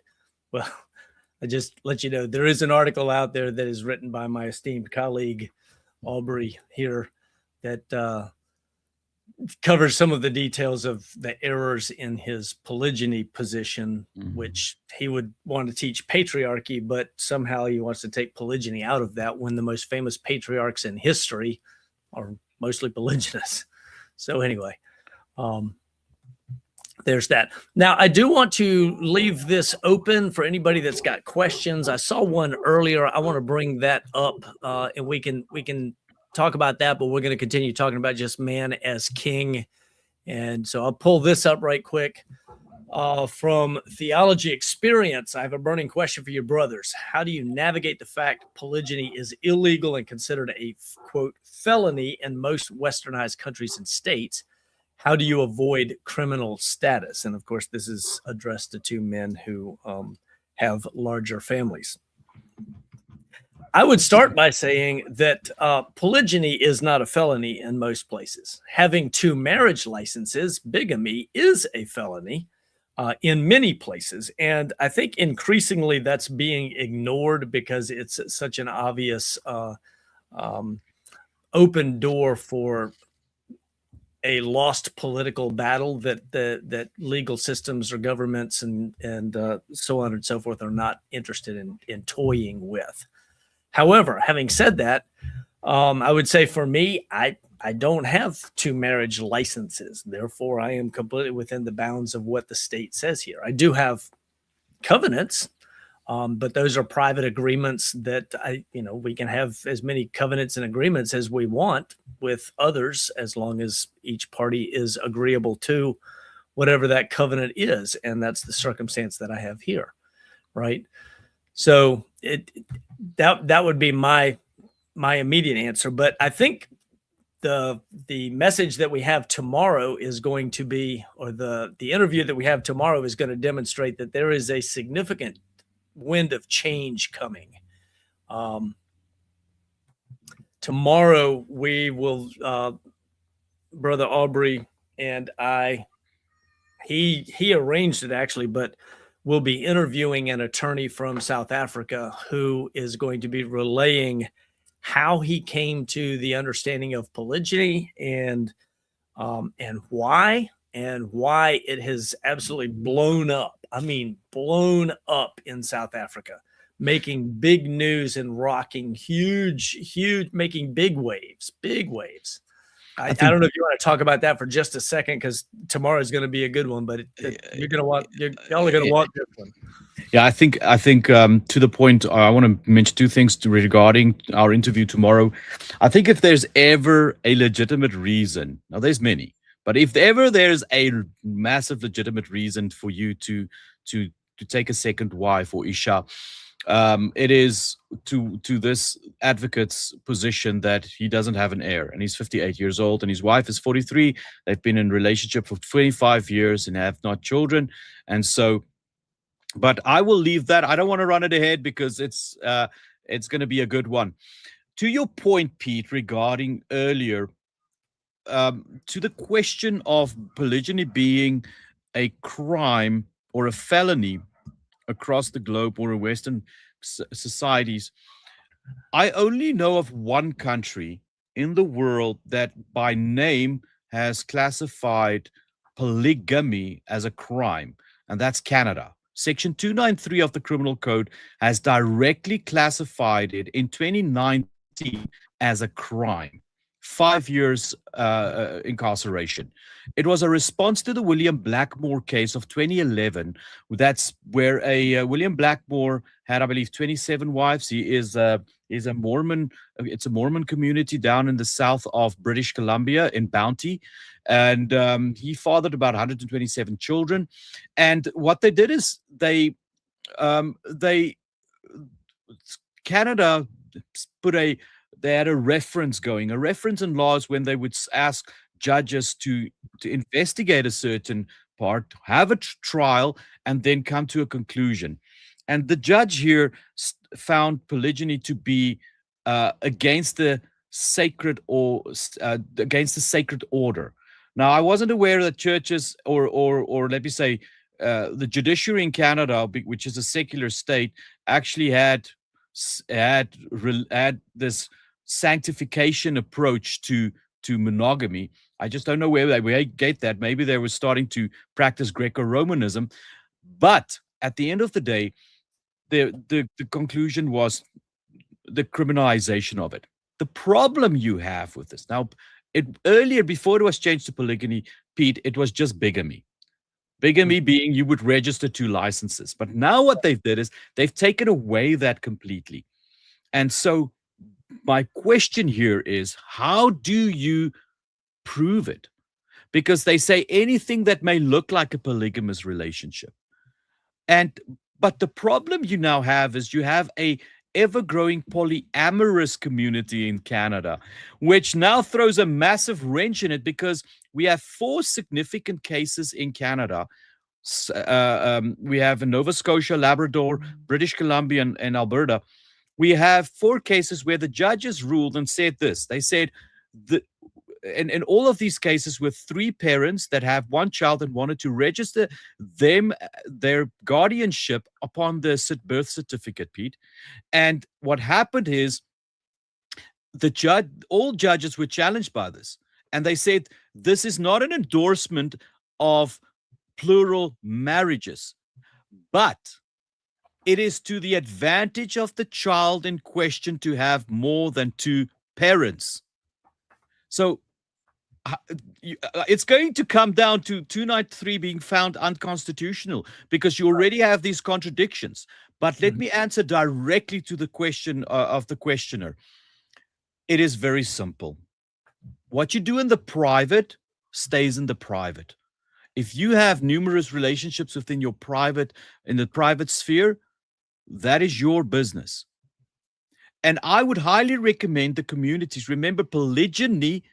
well, I just let you know, there is an article out there that is written by my esteemed colleague, Abrie here, that covers some of the details of the errors in his polygyny position, which he would want to teach patriarchy, but somehow he wants to take polygyny out of that when the most famous patriarchs in history are mostly polygynous. So anyway, there's that. Now, I do want to leave this open for anybody that's got questions. I saw one earlier. I want to bring that up, and we can talk about that. But we're going to continue talking about just man as king. And so I'll pull this up right quick. From Theology Experience, I have a burning question for you, brothers. How do you navigate the fact polygyny is illegal and considered a, quote, felony in most westernized countries and states? How do you avoid criminal status? And of course, this is addressed to two men who have larger families. I would start by saying that polygyny is not a felony in most places. Having two marriage licenses, bigamy, is a felony in many places. And I think increasingly that's being ignored because it's such an obvious open door for a lost political battle that legal systems or governments and so on and so forth are not interested in toying with. However, having said that, I would say for me, I don't have two marriage licenses. Therefore, I am completely within the bounds of what the state says here. I do have covenants, but those are private agreements that we can have as many covenants and agreements as we want with others, as long as each party is agreeable to whatever that covenant is. And that's the circumstance that I have here, right? So that would be my immediate answer. But I think the message that we have tomorrow is going to be, or the interview that we have tomorrow is going to demonstrate that there is a significant wind of change coming. Tomorrow we will, Brother Abrie and I, he arranged it actually, but we'll be interviewing an attorney from South Africa who is going to be relaying how he came to the understanding of polygyny and why it has absolutely blown up. I mean, blown up in South Africa, making big news and rocking huge, making big waves. I don't know if you want to talk about that for just a second, because tomorrow is going to be a good one, but y'all are going to want this one. Yeah, I think to the point, I want to mention two things regarding our interview tomorrow. I think if there's ever a legitimate reason, now there's many, but if ever there's a massive legitimate reason for you to take a second wife or Isha, it is to this advocate's position that he doesn't have an heir, and he's 58 years old, and his wife is 43. They've been in a relationship for 25 years and have not children, and so. But I will leave that. I don't want to run it ahead because it's going to be a good one. To your point, Pete, regarding earlier, to the question of polygyny being a crime or a felony across the globe or in Western societies, I only know of one country in the world that by name has classified polygamy as a crime, and that's Canada. Section 293 of the Criminal Code has directly classified it in 2019 as a crime. 5 years incarceration. It was a response to the William Blackmore case of 2011. That's where William Blackmore had, I believe, 27 wives. He is a Mormon. It's a Mormon community down in the south of British Columbia in Bounty, and he fathered about 127 children. And what they did is Canada they had a reference going. A reference in law is when they would ask judges to investigate a certain part, have a trial, and then come to a conclusion. And the judge here found polygyny to be against the sacred order. Now, I wasn't aware that churches or let me say the judiciary in Canada, which is a secular state, actually had this sanctification approach to monogamy. I just don't know where they get that. Maybe they were starting to practice Greco-Romanism, but at the end of the day, the conclusion was the criminalization of it. The problem you have with this now, earlier before it was changed to polygamy, Pete, it was just bigamy. Bigamy being you would register 2 licenses. But now what they've did is they've taken away that completely. And so my question here is, how do you prove it? Because they say anything that may look like a polygamous relationship. But the problem you now have is you have a ever-growing polyamorous community in Canada, which now throws a massive wrench in it because we have 4 significant cases in Canada. We have in Nova Scotia, Labrador, British Columbia, and Alberta. We have 4 cases where the judges ruled and said this. They said, in all of these cases with 3 parents that have 1 child and wanted to register their guardianship upon the birth certificate, Pete. And what happened is all judges were challenged by this. And they said, this is not an endorsement of plural marriages, but it is to the advantage of the child in question to have more than 2 parents. So it's going to come down to 293 being found unconstitutional because you already have these contradictions. But let me answer directly to the question of the questioner. It is very simple. What you do in the private stays in the private. If you have numerous relationships in the private sphere, that is your business. And I would highly recommend the communities. Remember, polygyny,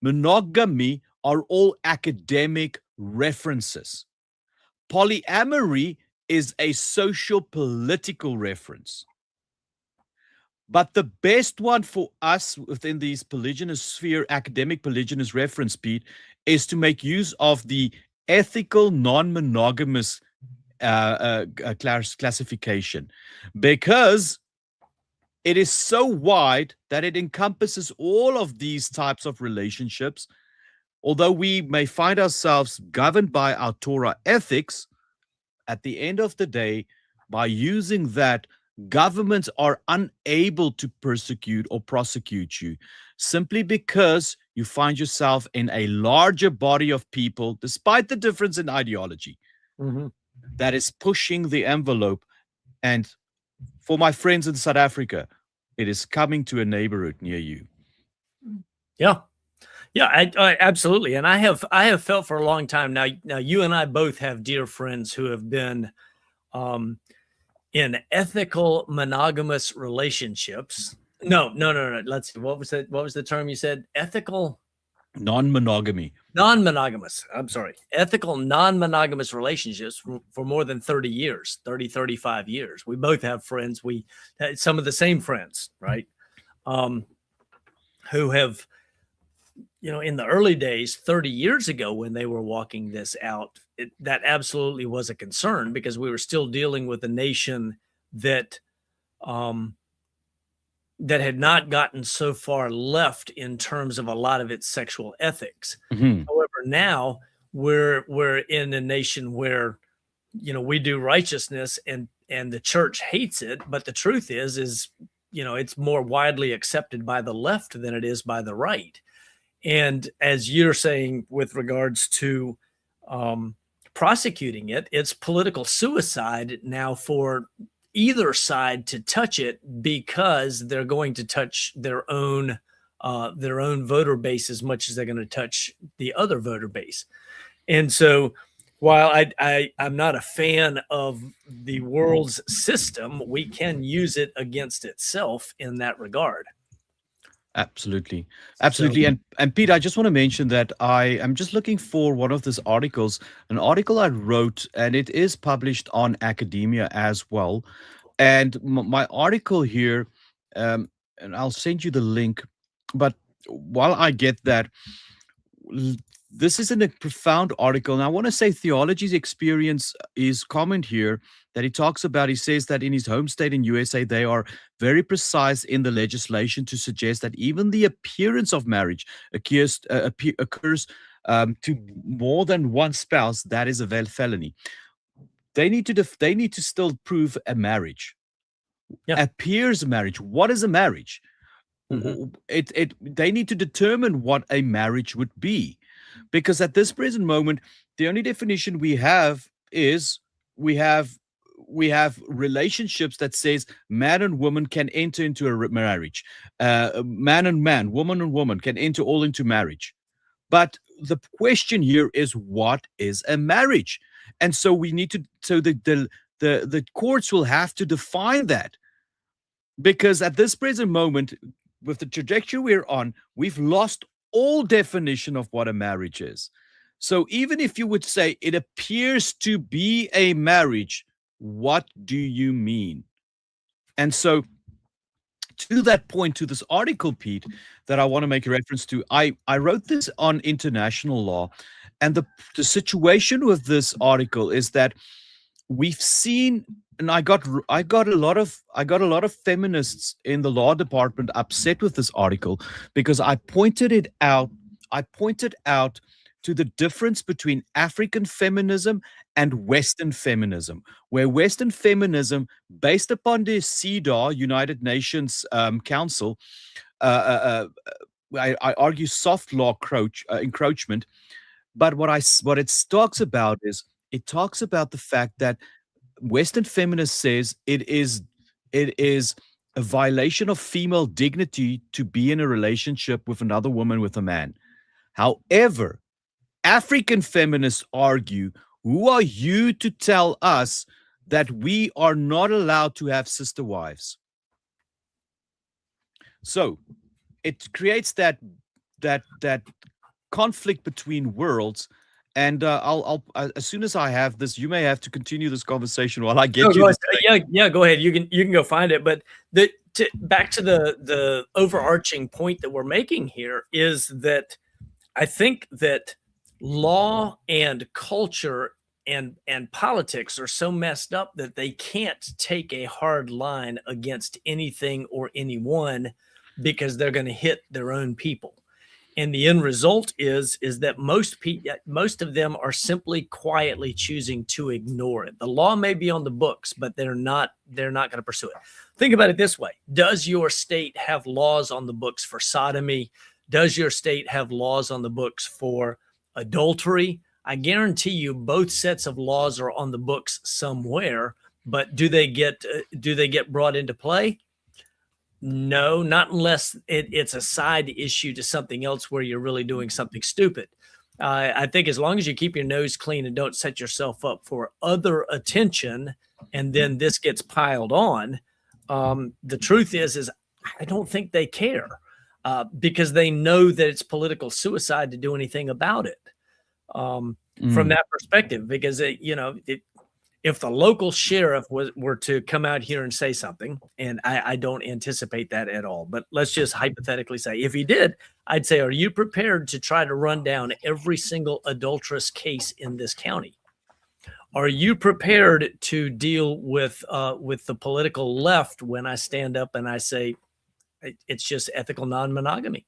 monogamy are all academic references. Polyamory is a social political reference. But the best one for us within these polygynous sphere, academic polygynous reference, Pete, is to make use of the ethical non-monogamous classification, because it is so wide that it encompasses all of these types of relationships. Although we may find ourselves governed by our Torah ethics, at the end of the day, by using that, governments are unable to persecute or prosecute you simply because you find yourself in a larger body of people, despite the difference in ideology, that is pushing the envelope. And for my friends in South Africa, it is coming to a neighborhood near you. Yeah. Yeah, I absolutely. And I have felt for a long time now. Now, you and I both have dear friends who have been in ethical monogamous relationships. No. Let's see. What was the term you said? Ethical non-monogamy. Non-monogamous. I'm sorry. Ethical non-monogamous relationships for more than 30 years, 30, 35 years. We both have friends. We had some of the same friends, right? Who have, in the early days, 30 years ago, when they were walking this out, that absolutely was a concern because we were still dealing with a nation that that had not gotten so far left in terms of a lot of its sexual ethics. However, now we're in a nation where, we do righteousness and the church hates it. But the truth is, it's more widely accepted by the left than it is by the right. And as you're saying, with regards to prosecuting it, it's political suicide now for either side to touch it, because they're going to touch their own voter base as much as they're going to touch the other voter base. And so while I'm not a fan of the world's system, we can use it against itself in that regard. Absolutely. So, and Pete, I just want to mention that I am just looking for one of these articles, an article I wrote, and it is published on academia as well. And my article here, and I'll send you the link. But while I get that, this is a profound article. And I want to say theology's experience is common here that he talks about. He says that in his home state in USA, they are very precise in the legislation to suggest that even the appearance of marriage occurs to more than one spouse. That is a felony. They need to still prove a marriage. Yeah. Appears a marriage. What is a marriage? They need to determine what a marriage would be. because at this present moment, the only definition we have is we have we have relationships that says man and woman can enter into a marriage, man and man, woman and woman can enter all into marriage. But the question here is, what is a marriage? And so we need to, so the courts will have to define that, because at this present moment, with the trajectory we're on, we've lost all definition of what a marriage is. So even if you would say it appears to be a marriage, what do you mean? And so, to that point, to this article, Pete, that I want to make a reference to, I wrote this on international law, and the situation with this article is that we've seen, and I got a lot of feminists in the law department upset with this article because I pointed it out. I pointed out to the difference between African feminism and Western feminism, where Western feminism, based upon the CEDAW, United Nations Council, I argue soft law encroachment. But what it talks about is, it talks about the fact that Western feminist says it is a violation of female dignity to be in a relationship with another woman, with a man. However, African feminists argue, who are you to tell us that we are not allowed to have sister wives? So it creates that conflict between worlds. And I'll as soon as I have this, you may have to continue this conversation while I get No, you. go ahead. Yeah, go ahead. You can go find it. But back to the overarching point that we're making here is that I think that law and culture and politics are so messed up that they can't take a hard line against anything or anyone, because they're going to hit their own people. And the end result is that most of them are simply quietly choosing to ignore it. The law may be on the books, but they're not going to pursue it. Think about it this way. Does your state have laws on the books for sodomy? Does your state have laws on the books for adultery? I guarantee you both sets of laws are on the books somewhere, but do they get brought into play? No, not unless it's a side issue to something else where you're really doing something stupid. I think as long as you keep your nose clean and don't set yourself up for other attention, and then this gets piled on, the truth is I don't think they care, because they know that it's political suicide to do anything about it. From that perspective, because if the local sheriff were to come out here and say something, and I don't anticipate that at all, but let's just hypothetically say if he did, I'd say, are you prepared to try to run down every single adulterous case in this county? Are you prepared to deal with the political left when I stand up and I say it's just ethical non-monogamy?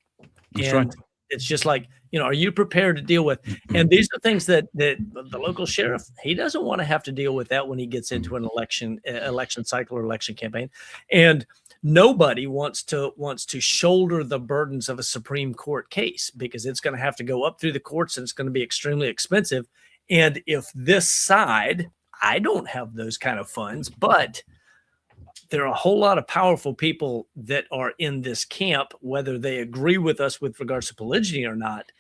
That's and right. It's just like, are you prepared to deal with? And these are things that the local sheriff, he doesn't want to have to deal with that when he gets into an election cycle or election campaign. And nobody wants to shoulder the burdens of a Supreme Court case, because it's going to have to go up through the courts and it's going to be extremely expensive. And if this side, I don't have those kind of funds, but there are a whole lot of powerful people that are in this camp, whether they agree with us with regards to polygyny or not,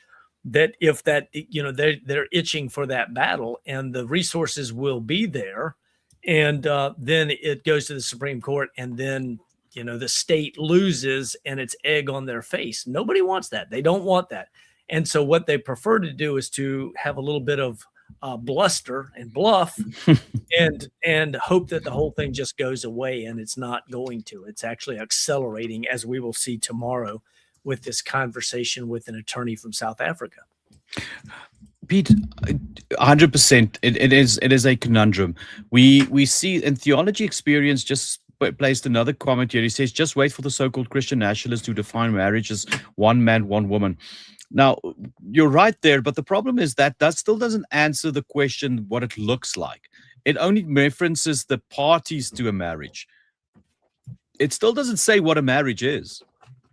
that if that, they're itching for that battle, and the resources will be there. And then it goes to the Supreme Court, and then, the state loses and it's egg on their face. Nobody wants that. They don't want that. And so what they prefer to do is to have a little bit of bluster and bluff and hope that the whole thing just goes away, and it's not going to. It's actually accelerating, as we will see tomorrow with this conversation with an attorney from South Africa. Pete, 100%. It is a conundrum. We see, and Theology Experience just placed another comment here. He says, just wait for the so-called Christian nationalists to define marriage as one man, one woman. Now, you're right there, but the problem is that still doesn't answer the question what it looks like. It only references the parties to a marriage. It still doesn't say what a marriage is.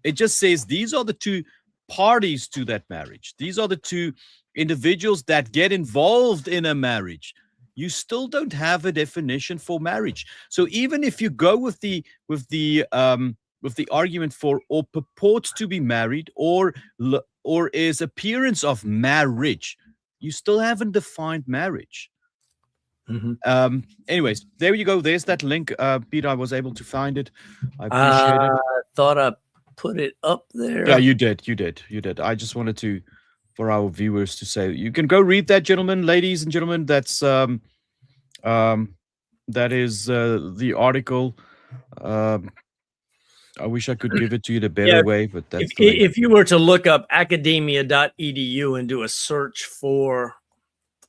It just says these are the two parties to that marriage. These are the two individuals that get involved in a marriage, you still don't have a definition for marriage. So even if you go with the argument for or purports to be married or is appearance of marriage, you still haven't defined marriage. Anyways, there you go. There's that link. Pete, I was able to find it. I appreciate it. I thought I put it up there. Yeah, you did. I just wanted to, for our viewers, to say you can go read that, gentlemen, ladies and gentlemen. That's that is the article. I wish I could give it to you the better way, but that's if you were to look up academia.edu and do a search for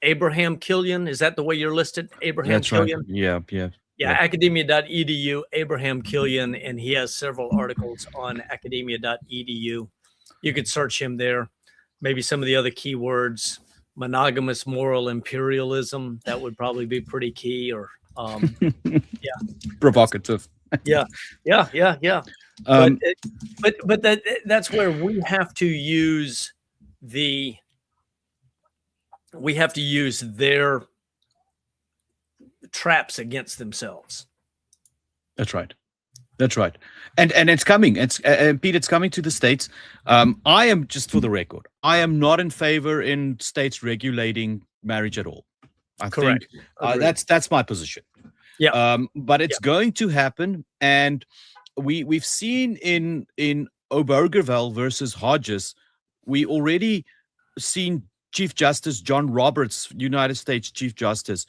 Abraham Kilian, is that the way you're listed? Abraham that's Kilian? Right. Yeah, academia.edu, Abraham Kilian, and he has several articles on academia.edu. You could search him there. Maybe some of the other keywords, monogamous moral imperialism, that would probably be pretty key, or provocative. Yeah. But that's where we have to use their traps against themselves. That's right. And it's coming. Pete, it's coming to the States. I am, just for the record, I am not in favor in states regulating marriage at all. I Correct. think that's my position. Yeah. But it's going to happen, and we've seen in Obergefell versus Hodges, we already seen Chief Justice John Roberts, United States Chief Justice.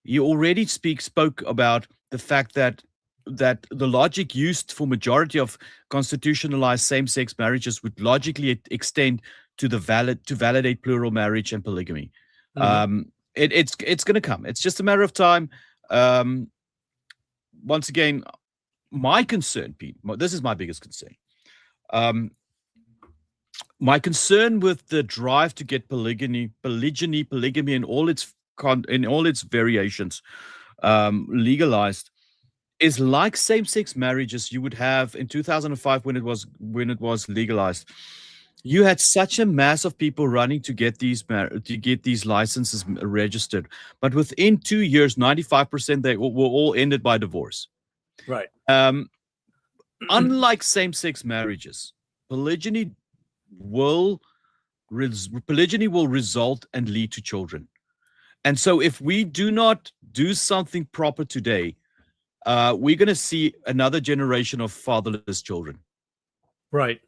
He already spoke about the fact that the logic used for majority of constitutionalized same-sex marriages would logically extend to validate plural marriage and polygamy. Mm-hmm. It's going to come. It's just a matter of time. Once again, my concern, Pete, this is my biggest concern. My concern with the drive to get polygamy in all its variations legalized is like same-sex marriages you would have in 2005 when it was legalized. You had such a mass of people running to get these licenses registered, but within 2 years, 95% they were all ended by divorce. Right. Unlike same-sex marriages, polygyny will result and lead to children. And so, if we do not do something proper today, we're going to see another generation of fatherless children. Right.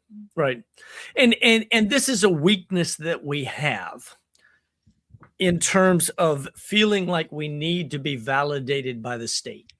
And this is a weakness that we have in terms of feeling like we need to be validated by the state.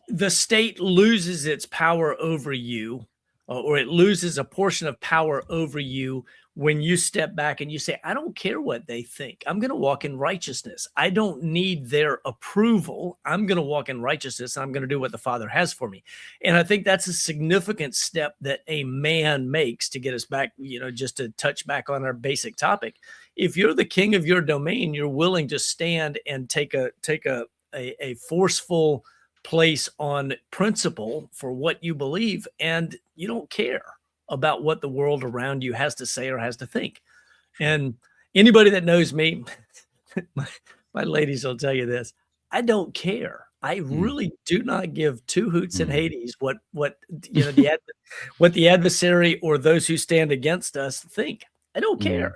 The state loses its power over you, or it loses a portion of power over you when you step back and you say, I don't care what they think. I'm going to walk in righteousness. I don't need their approval. I'm going to walk in righteousness. I'm going to do what the Father has for me. And I think that's a significant step that a man makes to get us back, just to touch back on our basic topic. If you're the king of your domain, you're willing to stand and take a forceful place on principle for what you believe, and you don't care about what the world around you has to say or has to think. And anybody that knows me, my ladies will tell you this, I don't care. I really do not give two hoots in Hades what the adversary or those who stand against us think. I don't care.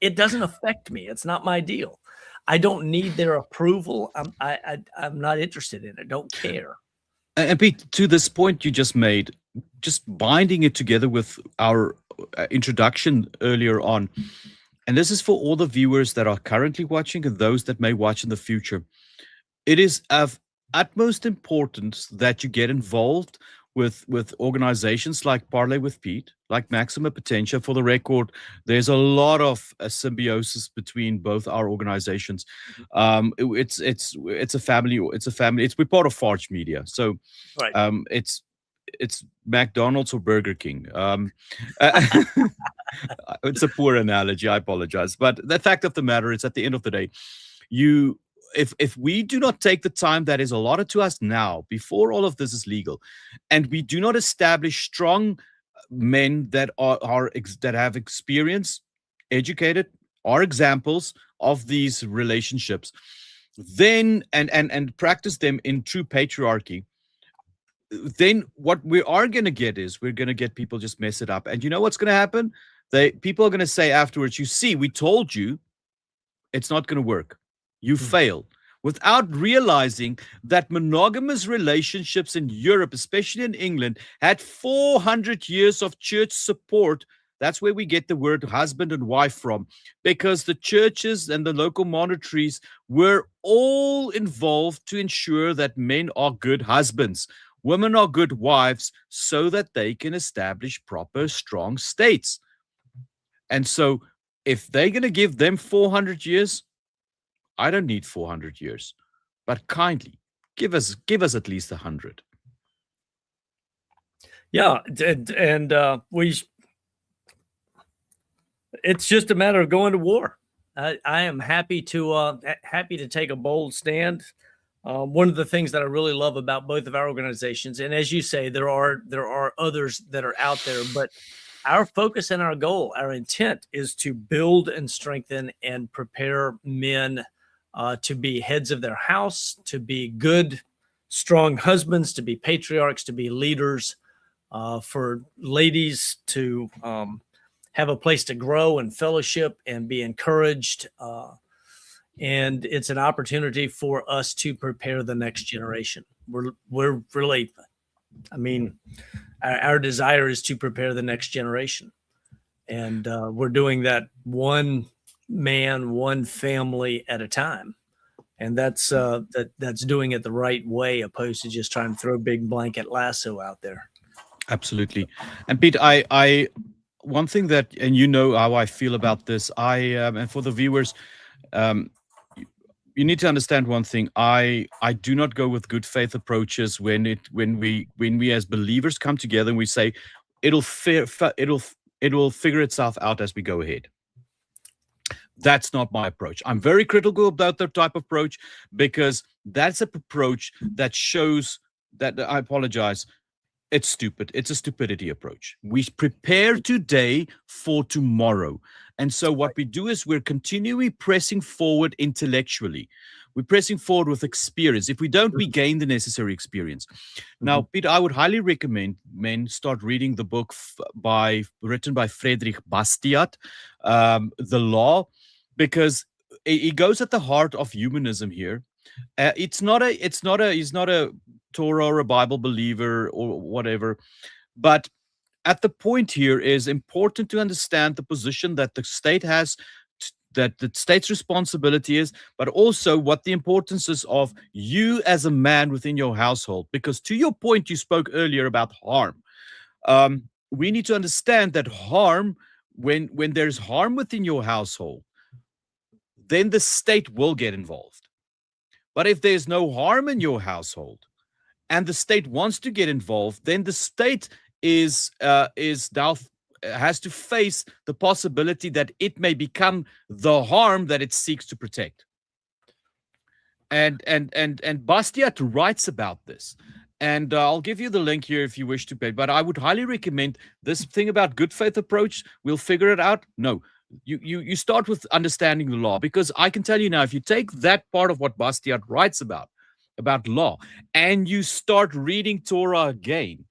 It doesn't affect me. It's not my deal. I don't need their approval. I'm not interested in it. Don't care. And Pete, to this point you just made, just binding it together with our introduction earlier on, and this is for all the viewers that are currently watching and those that may watch in the future. It is of utmost importance that you get involved with organizations like Parlay with Pete, like Maxima Potentia. For the record, there's a lot of symbiosis between both our organizations. It's a family. We're part of Farge Media, so right. It's McDonald's or Burger King. It's a poor analogy. I apologize, but the fact of the matter is, at the end of the day, if we do not take the time that is allotted to us now, before all of this is legal, and we do not establish strong men that have experience educated, are examples of these relationships, then and practice them in true patriarchy, then what we are going to get is we're going to get people just mess it up. And you know what's going to happen? People are going to say afterwards, you see, we told you it's not going to work. You fail. Without realizing that monogamous relationships in Europe, especially in England, had 400 years of church support. That's where we get the word husband and wife from, because the churches and the local monasteries were all involved to ensure that men are good husbands, women are good wives, so that they can establish proper, strong states. And so if they're going to give them 400 years, I don't need 400 years, but kindly give us at least 100. Yeah, and it's just a matter of going to war. I am happy to take a bold stand. One of the things that I really love about both of our organizations, and as you say, there are others that are out there, but our focus and our goal, our intent, is to build and strengthen and prepare men to be heads of their house, to be good, strong husbands, to be patriarchs, to be leaders, for ladies to have a place to grow and fellowship and be encouraged. And it's an opportunity for us to prepare the next generation. We're really, I mean, our desire is to prepare the next generation. And we're doing that one man, one family at a time. And that's doing it the right way, opposed to just trying to throw a big blanket lasso out there. Absolutely. And Pete, I one thing that, and you know how I feel about this, and for the viewers, you need to understand one thing. I do not go with good faith approaches when we as believers come together and we say it'll figure itself out as we go ahead. That's not my approach. I'm very critical about that type of approach, because that's an approach that shows that, I apologize, it's stupid. It's a stupidity approach. We prepare today for tomorrow. And so what we do is we're continually pressing forward intellectually. We're pressing forward with experience. If we don't, we gain the necessary experience. Now, Peter, I would highly recommend men start reading the book written by Friedrich Bastiat, The Law, because he goes at the heart of humanism here. He's not a Torah or a Bible believer or whatever, but at the point here is important to understand the position that the state has, that the state's responsibility is, but also what the importance is of you as a man within your household. Because to your point, you spoke earlier about harm. We need to understand that harm, when there's harm within your household, then the state will get involved. But if there's no harm in your household and the state wants to get involved, then the state is now has to face the possibility that it may become the harm that it seeks to protect. And Bastiat writes about this. And I'll give you the link here if you wish to pay. But I would highly recommend this thing about good faith approach. We'll figure it out. No. You start with understanding the law, because I can tell you now, if you take that part of what Bastiat writes about law, and you start reading Torah again,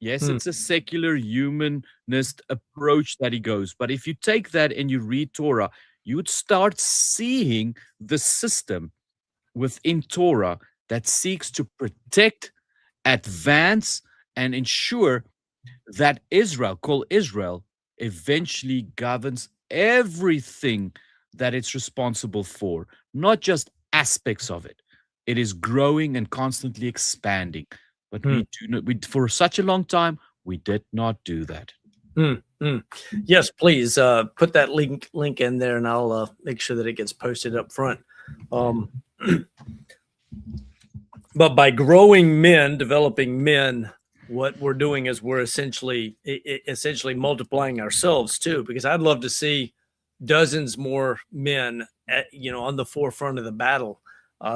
yes, it's a secular humanist approach that he goes, but if you take that and you read Torah, you would start seeing the system within Torah that seeks to protect, advance, and ensure that Israel, called Israel, eventually governs everything that it's responsible for, not just aspects of it. It is growing and constantly expanding. But we do not. For such a long time, we did not do that. Yes, please put that link in there, and I'll make sure that it gets posted up front. But by growing men, developing men, what we're doing is we're essentially multiplying ourselves too, because I'd love to see dozens more men on the forefront of the battle.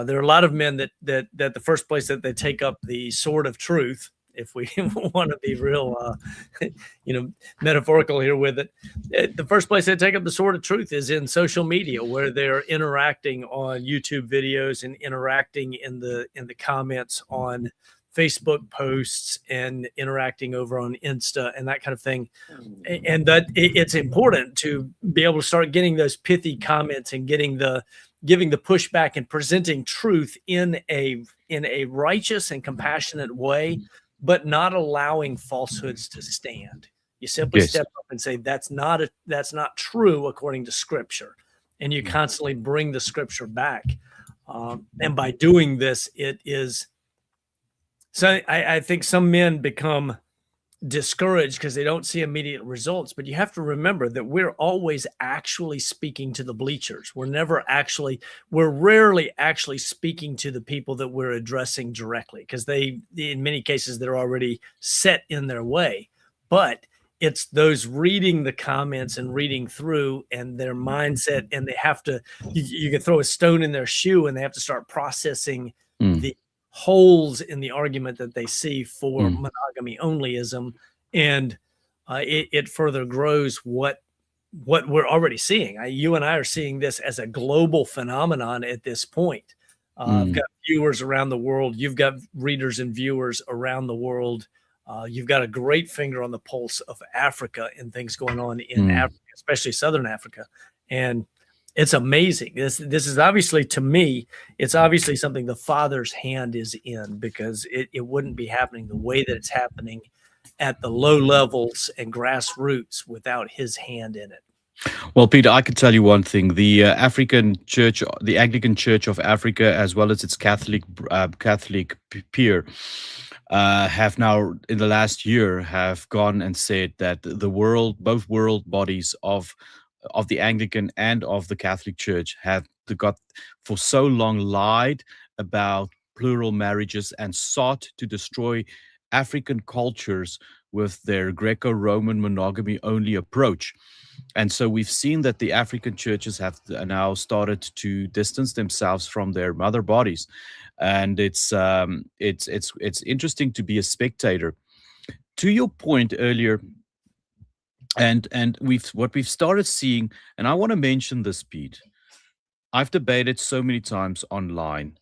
There are a lot of men that the first place that they take up the sword of truth if we want to be real, metaphorical here with it. The first place they take up the sword of truth is in social media, where they're interacting on YouTube videos and interacting in the comments on Facebook posts and interacting over on Insta and that kind of thing. And that it's important to be able to start getting those pithy comments and giving the pushback and presenting truth in a righteous and compassionate way, but not allowing falsehoods to stand. You simply step up and say, that's not true according to Scripture. And you constantly bring the Scripture back. And by doing this, it is, so I think some men become discouraged because they don't see immediate results. But you have to remember that we're always actually speaking to the bleachers. We're rarely actually speaking to the people that we're addressing directly, because in many cases, they're already set in their way. But it's those reading the comments and reading through and their mindset, and they have to, you can throw a stone in their shoe and they have to start processing the holes in the argument that they see for monogamy onlyism, and it further grows what we're already seeing. You and I are seeing this as a global phenomenon at this point. I've got viewers around the world. You've got readers and viewers around the world. You've got a great finger on the pulse of Africa and things going on in Africa, especially Southern Africa, and it's amazing. This is obviously, to me, it's obviously something the Father's hand is in, because it wouldn't be happening the way that it's happening at the low levels and grassroots without his hand in it. Well, Peter, I could tell you one thing: the African Church, the Anglican Church of Africa, as well as its Catholic peer, have now, in the last year, have gone and said that both world bodies of the Anglican and of the Catholic Church have got for so long lied about plural marriages and sought to destroy African cultures with their Greco-Roman monogamy only approach. And so we've seen that the African churches have now started to distance themselves from their mother bodies. And it's interesting to be a spectator. To your point earlier, and what we've started seeing, and I want to mention this, Pete. I've debated so many times online.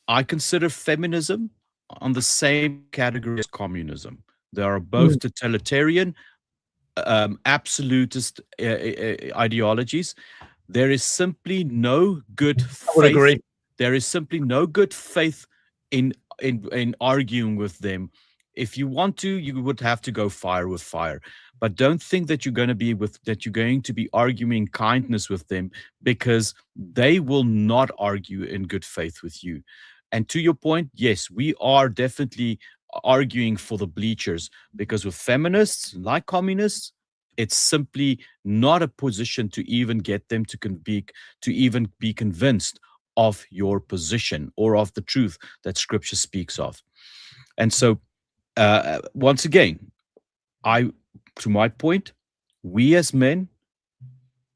I consider feminism on the same category as communism. They are both totalitarian, absolutist ideologies. There is simply no good faith. I would agree. There is simply no good faith in arguing with them. If you want to, you would have to go fire with fire. But don't think that you're going to be arguing kindness with them, because they will not argue in good faith with you. And to your point, yes, we are definitely arguing for the bleachers, because with feminists like communists, it's simply not a position to even get them to even be convinced of your position or of the truth that Scripture speaks of. And so, once again, to my point, we as men,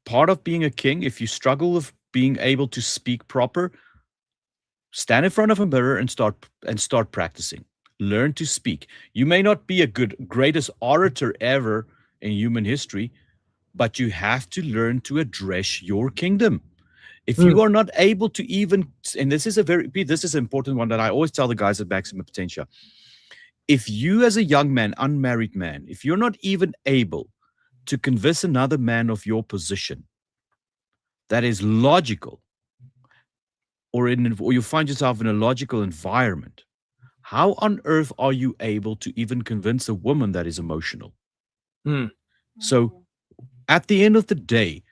part of being a king, if you struggle with being able to speak proper, stand in front of a mirror and start practicing. Learn to speak. You may not be a greatest orator ever in human history, but you have to learn to address your kingdom. If you are not able to even, and this is an important one that I always tell the guys at Maximum Potential. If you, as a young man, unmarried man, if you're not even able to convince another man of your position that is logical, or you find yourself in a logical environment, how on earth are you able to even convince a woman that is emotional? So at the end of the day,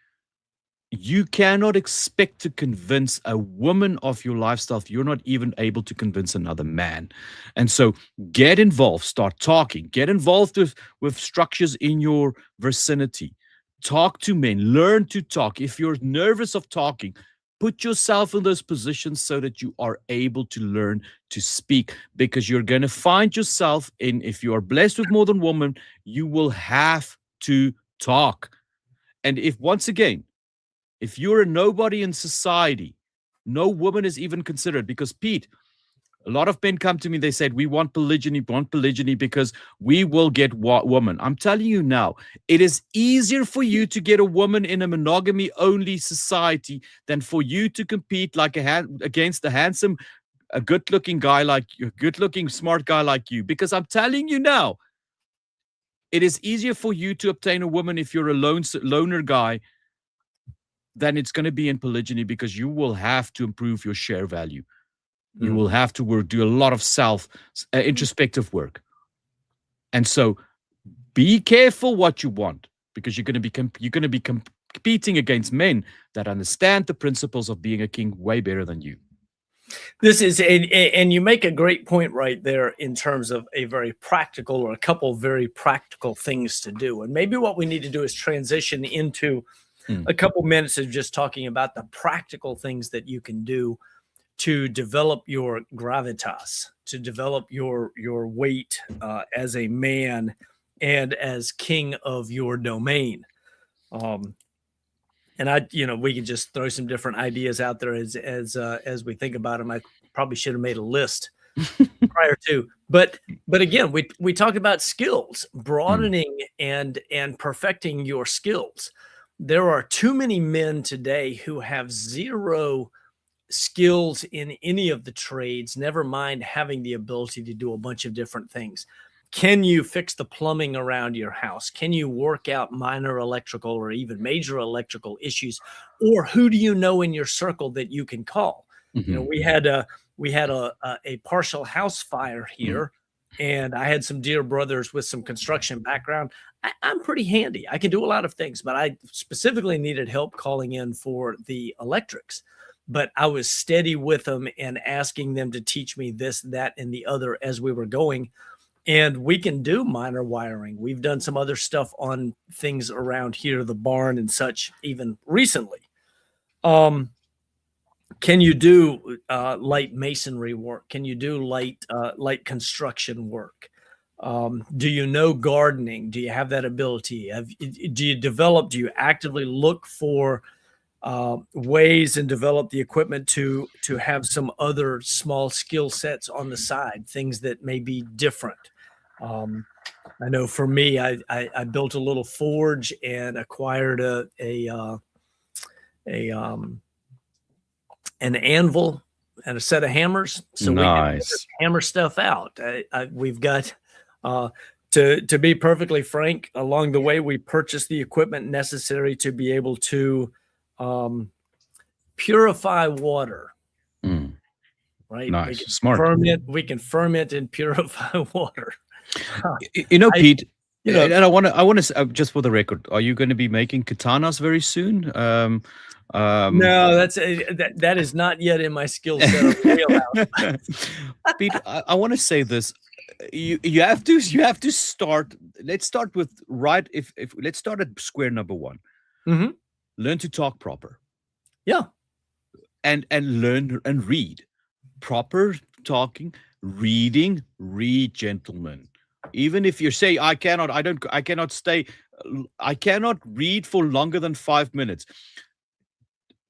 you cannot expect to convince a woman of your lifestyle if you're not even able to convince another man. And so get involved, start talking, get involved with structures in your vicinity. Talk to men, learn to talk. If you're nervous of talking, put yourself in those positions so that you are able to learn to speak, because you're going to find yourself if you are blessed with more than one woman, you will have to talk. And if you're a nobody in society, no woman is even considered, because Pete, A lot of men come to me, they said, we want polygyny because we will get woman. I'm telling you now, it is easier for you to get a woman in a monogamy only society than for you to compete like against a handsome, a good looking guy like you, good looking, smart guy like you. Because I'm telling you now, it is easier for you to obtain a woman if you're a loner guy than it's going to be in polygyny, because you will have to improve your share value. You will have to do a lot of introspective work. And so be careful what you want, because you're going to be competing against men that understand the principles of being a king way better than you. This is, and you make a great point right there in terms of a very practical, or a couple of very practical things to do. And maybe what we need to do is transition into a couple minutes of just talking about the practical things that you can do to develop your gravitas, to develop your weight as a man and as king of your domain. And we can just throw some different ideas out there as we think about them. I probably should have made a list prior to, but again, we talk about skills, broadening and perfecting your skills. There are too many men today who have zero skills in any of the trades, never mind having the ability to do a bunch of different things. Can you fix the plumbing around your house? Can you work out minor electrical or even major electrical issues? Or who do you know in your circle that you can call? We had a partial house fire here, and I had some dear brothers with some construction background. I'm pretty handy. I can do a lot of things, but I specifically needed help calling in for the electrics. But I was steady with them and asking them to teach me this, that, and the other as we were going. And we can do minor wiring. We've done some other stuff on things around here, the barn and such, even recently. Can you do light masonry work? Can you do light construction work? Do you know gardening? Do you have that ability? Do you actively look for ways and develop the equipment to have some other small skill sets on the side, things that may be different? I know for me, I built a little forge and acquired an anvil and a set of hammers, so nice. We can hammer stuff out. We've got to be perfectly frank, along the way we purchased the equipment necessary to be able to purify water. Right? Nice, smart. We can ferment and purify water. Pete. And I want to just for the record, are you going to be making katanas very soon? No, that is not yet in my skill set. Pete, I want to say this. You have to start. Let's start with let's start at square number one. Learn to talk proper. Yeah. And learn and read. Proper talking, reading, read, gentlemen. Even if you say, I cannot read for longer than 5 minutes.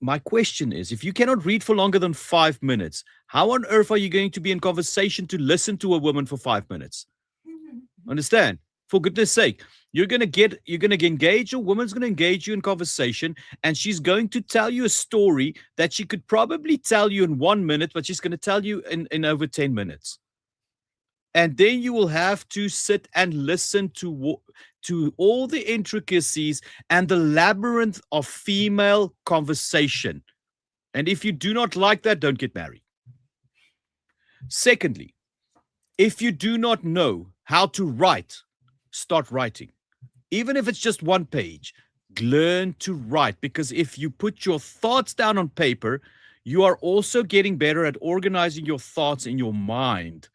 My question is, if you cannot read for longer than 5 minutes, how on earth are you going to be in conversation to listen to a woman for 5 minutes? Understand? For goodness sake, you're going to engage, a woman's going to engage you in conversation, and she's going to tell you a story that she could probably tell you in 1 minute, but she's going to tell you in over 10 minutes. And then you will have to sit and listen to all the intricacies and the labyrinth of female conversation. And if you do not like that, don't get married. Secondly, if you do not know how to write, start writing. Even if it's just one page, learn to write. Because if you put your thoughts down on paper, you are also getting better at organizing your thoughts in your mind.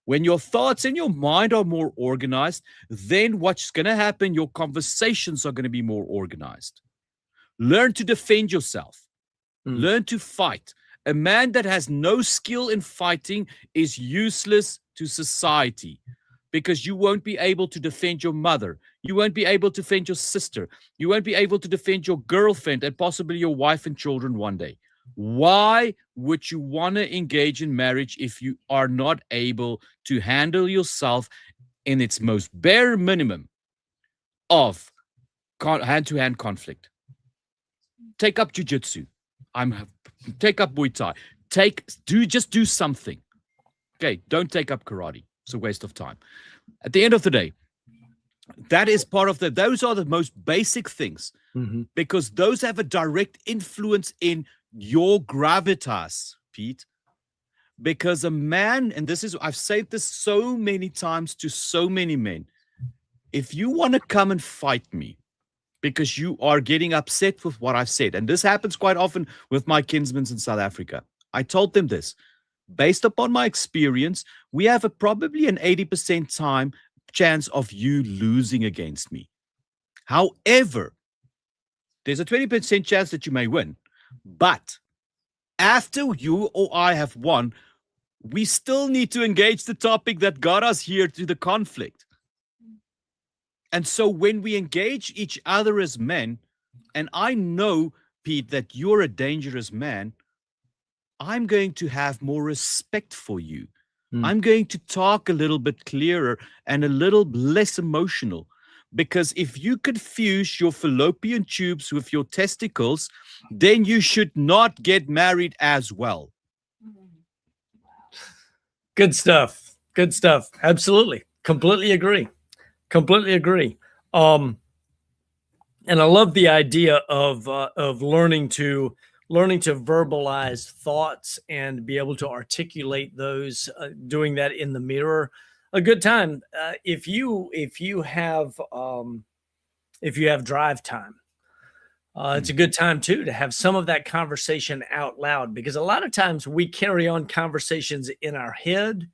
When your thoughts in your mind are more organized, then what's going to happen? Your conversations are going to be more organized. Learn to defend yourself. Learn to fight. A man that has no skill in fighting is useless to society, because you won't be able to defend your mother. You won't be able to defend your sister. You won't be able to defend your girlfriend and possibly your wife and children one day. Why would you want to engage in marriage if you are not able to handle yourself in its most bare minimum of hand-to-hand conflict? Take up jujitsu. Take up Muay Thai. Just do something. Okay, don't take up karate. It's a waste of time. At the end of the day, that is part of those are the most basic things, because those have a direct influence in your gravitas, Pete. Because a man, and I've said this so many times to so many men, if you want to come and fight me because you are getting upset with what I've said, and this happens quite often with my kinsmen in South Africa, I told them this. Based upon my experience, we have probably an 80% chance of you losing against me. However, there's a 20% chance that you may win. But after you or I have won, we still need to engage the topic that got us here to the conflict. And so when we engage each other as men, and I know, Pete, that you're a dangerous man, I'm going to have more respect for you. I'm going to talk a little bit clearer and a little less emotional. Because if you confuse your fallopian tubes with your testicles, then you should not get married as well. Good stuff. Good stuff. Absolutely. Completely agree. Completely agree. And I love the idea of learning to verbalize thoughts and be able to articulate those, doing that in the mirror. A good time. If you have drive time, it's a good time too to have some of that conversation out loud, because a lot of times we carry on conversations in our head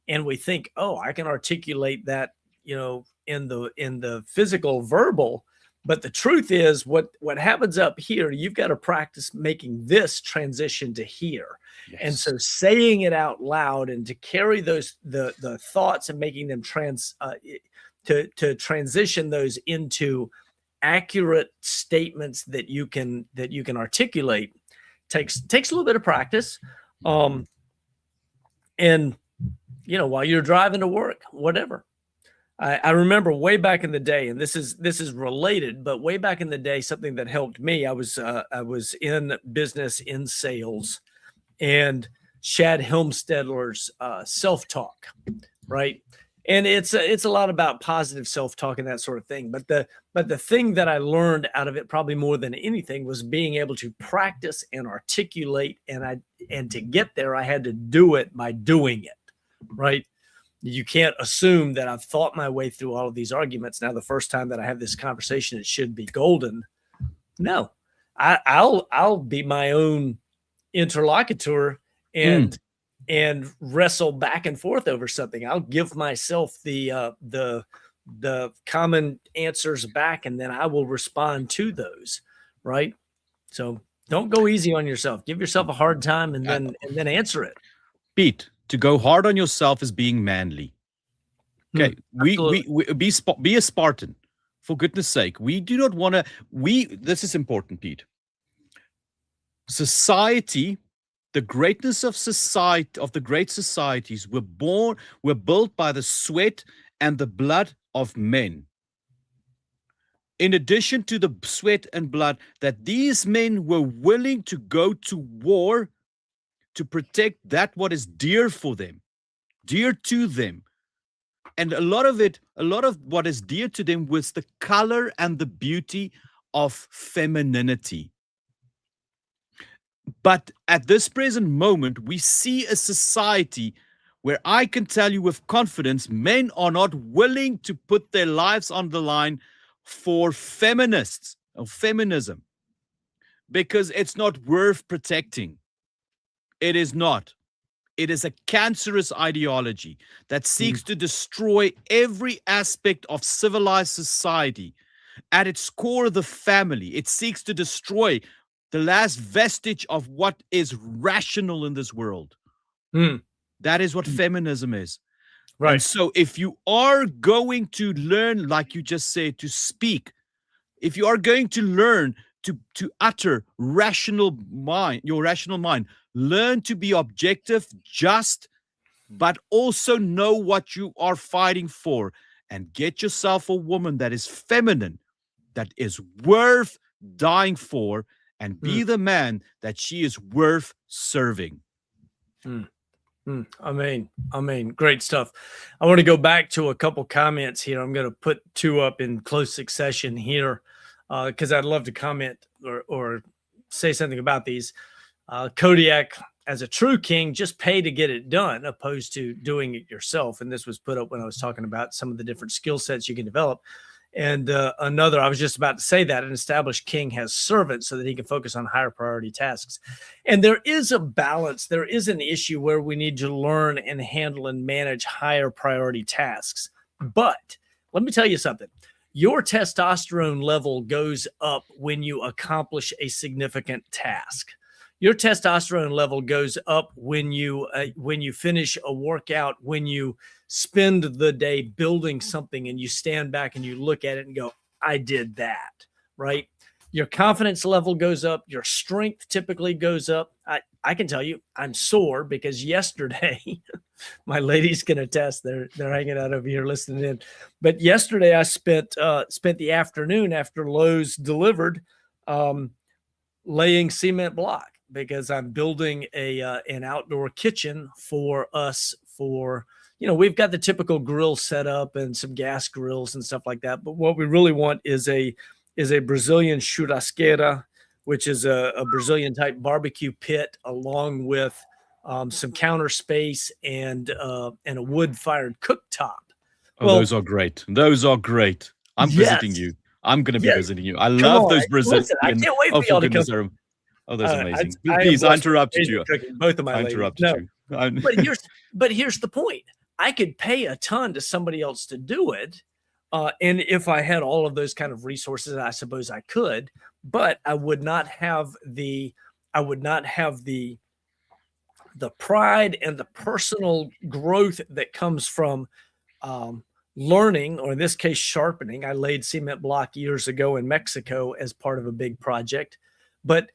and we think, oh, I can articulate that, in the physical verbal. But the truth is, what happens up here, you've got to practice making this transition to here. Yes. And so saying it out loud and to carry those the thoughts and making them to transition those into accurate statements that you can articulate takes a little bit of practice. And while you're driving to work, whatever. I remember way back in the day, and this is related, but way back in the day, something that helped me. I was in business, in sales, and Shad Helmstedler's self-talk, right? And it's a lot about positive self-talk and that sort of thing. But the thing that I learned out of it, probably more than anything, was being able to practice and articulate. And to get there, I had to do it by doing it, right? You can't assume that I've thought my way through all of these arguments. Now, the first time that I have this conversation, it should be golden. No, I'll be my own interlocutor and wrestle back and forth over something. I'll give myself the common answers back, and then I will respond to those. Right. So don't go easy on yourself. Give yourself a hard time and then answer it. Pete, to go hard on yourself is being manly. Okay, be a Spartan, for goodness sake. We do not want to. This is important, Pete. Society, the greatness of society, of the great societies, were built by the sweat and the blood of men. In addition to the sweat and blood that these men were willing to go to war to protect that what is dear for them, dear to them. And a lot of what is dear to them was the color and the beauty of femininity. But at this present moment, we see a society where I can tell you with confidence, men are not willing to put their lives on the line for feminists or feminism, because it's not worth protecting. It is not. It is a cancerous ideology that seeks to destroy every aspect of civilized society. At its core, the family. It seeks to destroy the last vestige of what is rational in this world. That is what feminism is. Right. And so if you are going to learn, like you just said, to speak, if you are going to learn to utter your rational mind. Learn to be objective, just, but also know what you are fighting for, and get yourself a woman that is feminine, that is worth dying for, and be the man that she is worth serving. I mean, great stuff. I want to go back to a couple comments here. I'm going to put two up in close succession here because I'd love to comment or say something about these. Kodiak, as a true king, just pay to get it done, opposed to doing it yourself. And this was put up when I was talking about some of the different skill sets you can develop. And another, I was just about to say that an established king has servants so that he can focus on higher priority tasks. And there is a balance. There is an issue where we need to learn and handle and manage higher priority tasks. But let me tell you something. Your testosterone level goes up when you accomplish a significant task. Your testosterone level goes up when you finish a workout, when you spend the day building something and you stand back and you look at it and go, I did that, right? Your confidence level goes up. Your strength typically goes up. I can tell you I'm sore because yesterday, my ladies can attest, they're hanging out over here listening in. But yesterday I spent the afternoon after Lowe's delivered laying cement block, because I'm building an outdoor kitchen for us. We've got the typical grill set up and some gas grills and stuff like that. But what we really want is a Brazilian churrasqueira, which is a Brazilian type barbecue pit, along with some counter space and a wood fired cooktop. Those are great. Those are great. I'm visiting you. I'm going to be visiting you. I love those Brazilian. Listen, I can't wait for y'all to come. Oh, that's amazing. Please, I interrupted you. Both of my ladies. Interrupted you. But here's the point. I could pay a ton to somebody else to do it. And if I had all of those kind of resources, I suppose I could, but I would not have the pride and the personal growth that comes from learning, or in this case, sharpening. I laid cement block years ago in Mexico as part of a big project, but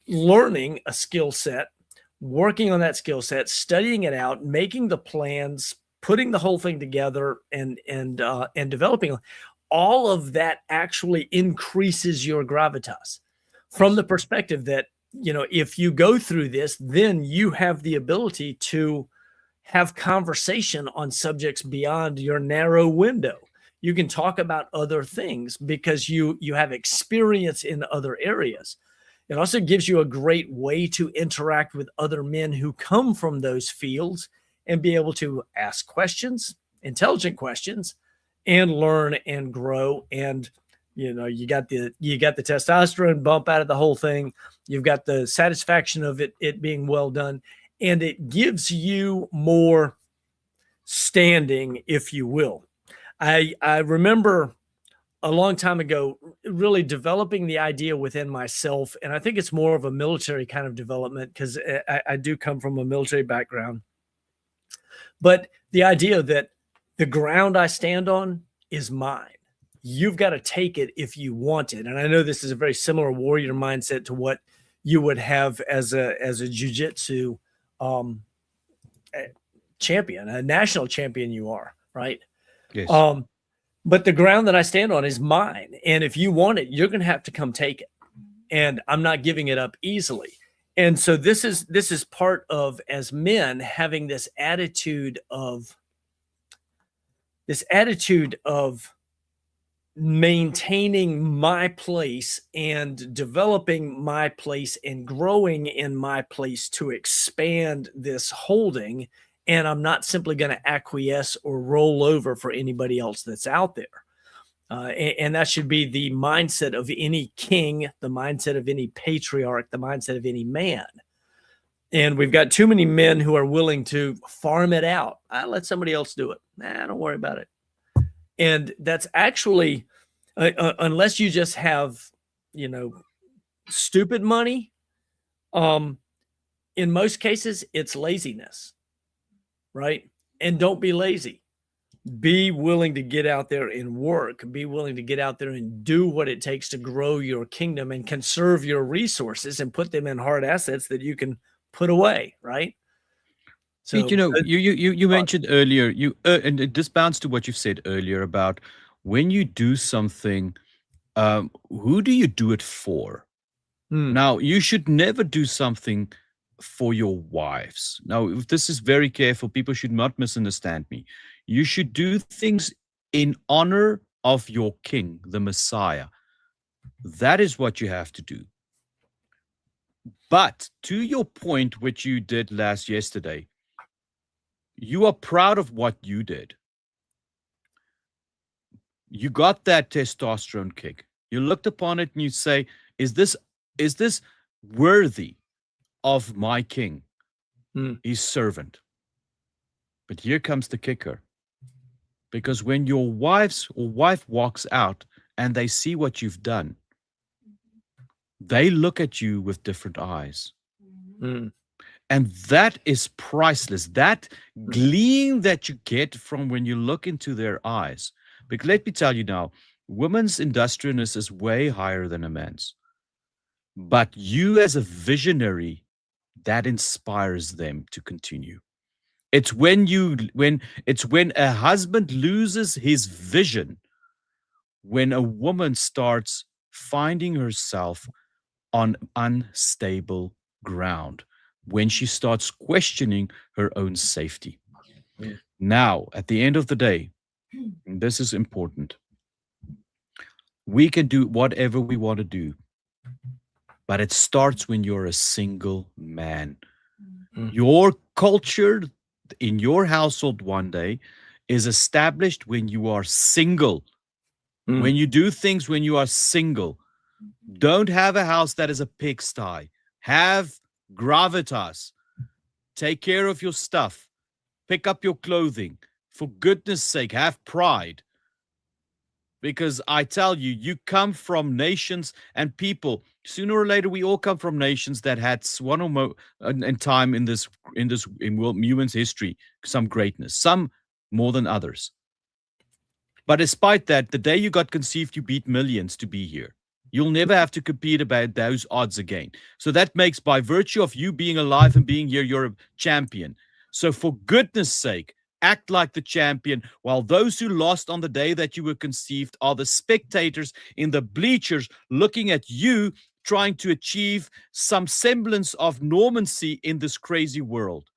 learning a skill set, working on that skill set, studying it out, making the plans, putting the whole thing together, and developing all of that actually increases your gravitas from the perspective that, if you go through this, then you have the ability to have conversation on subjects beyond your narrow window. You can talk about other things because you have experience in other areas. It also gives you a great way to interact with other men who come from those fields and be able to ask questions, intelligent questions, and learn and grow. And you got the testosterone bump out of the whole thing. You've got the satisfaction of it being well done, and it gives you more standing, if you will. I remember a long time ago really developing the idea within myself, and I think it's more of a military kind of development because I do come from a military background. But the idea that the ground I stand on is mine. You've got to take it if you want it. And I know this is a very similar warrior mindset to what you would have as a jiu-jitsu champion, a national champion you are, right? Yes. But the ground that I stand on is mine. And if you want it, you're going to have to come take it. And I'm not giving it up easily. And so this is part of, as men, having this attitude of maintaining my place and developing my place and growing in my place to expand this holding. And I'm not simply going to acquiesce or roll over for anybody else that's out there. And that should be the mindset of any king, the mindset of any patriarch, the mindset of any man. And we've got too many men who are willing to farm it out. I let somebody else do it. Don't worry about it. And that's actually, unless you just have, stupid money, in most cases, it's laziness, right? And don't be lazy. be willing to get out there and work, be willing to get out there and do what it takes to grow your kingdom and conserve your resources and put them in hard assets that you can put away, right? Pete, So you know, good you thought. mentioned earlier, and this bounds to what you've said earlier about when you do something, who do you do it for? Hmm. Now, you should never do something for your wives. Now, if this is very careful. People should not misunderstand me. You should do things in honor of your king, the Messiah. That is what you have to do. But to your point, which you did yesterday, you are proud of what you did. You got that testosterone kick. You looked upon it and you say, is this worthy of my king, his servant? But here comes the kicker. Because when your wife walks out and they see what you've done, they look at you with different eyes. Mm. And that is priceless. That gleam that you get from when you look into their eyes. Because let me tell you now, women's industriousness is way higher than a man's. But you as a visionary, that inspires them to continue. It's when a husband loses his vision, when a woman starts finding herself on unstable ground, when she starts questioning her own safety. Now, at the end of the day, and this is important, we can do whatever we want to do, but it starts when you're a single man. Your culture in your household one day is established when you are single. When you do things when you are single. Don't have a house that is a pigsty. Have gravitas. Take care of your stuff. Pick up your clothing. For goodness sake, have pride. Because I tell you, you come from nations and people. Sooner or later, we all come from nations that had one or more in time in human's history, some greatness, some more than others. But despite that, the day you got conceived, you beat millions to be here. You'll never have to compete about those odds again. So that makes, by virtue of you being alive and being here, you're a champion. So for goodness sake, act like the champion, while those who lost on the day that you were conceived are the spectators in the bleachers looking at you trying to achieve some semblance of normancy in this crazy world.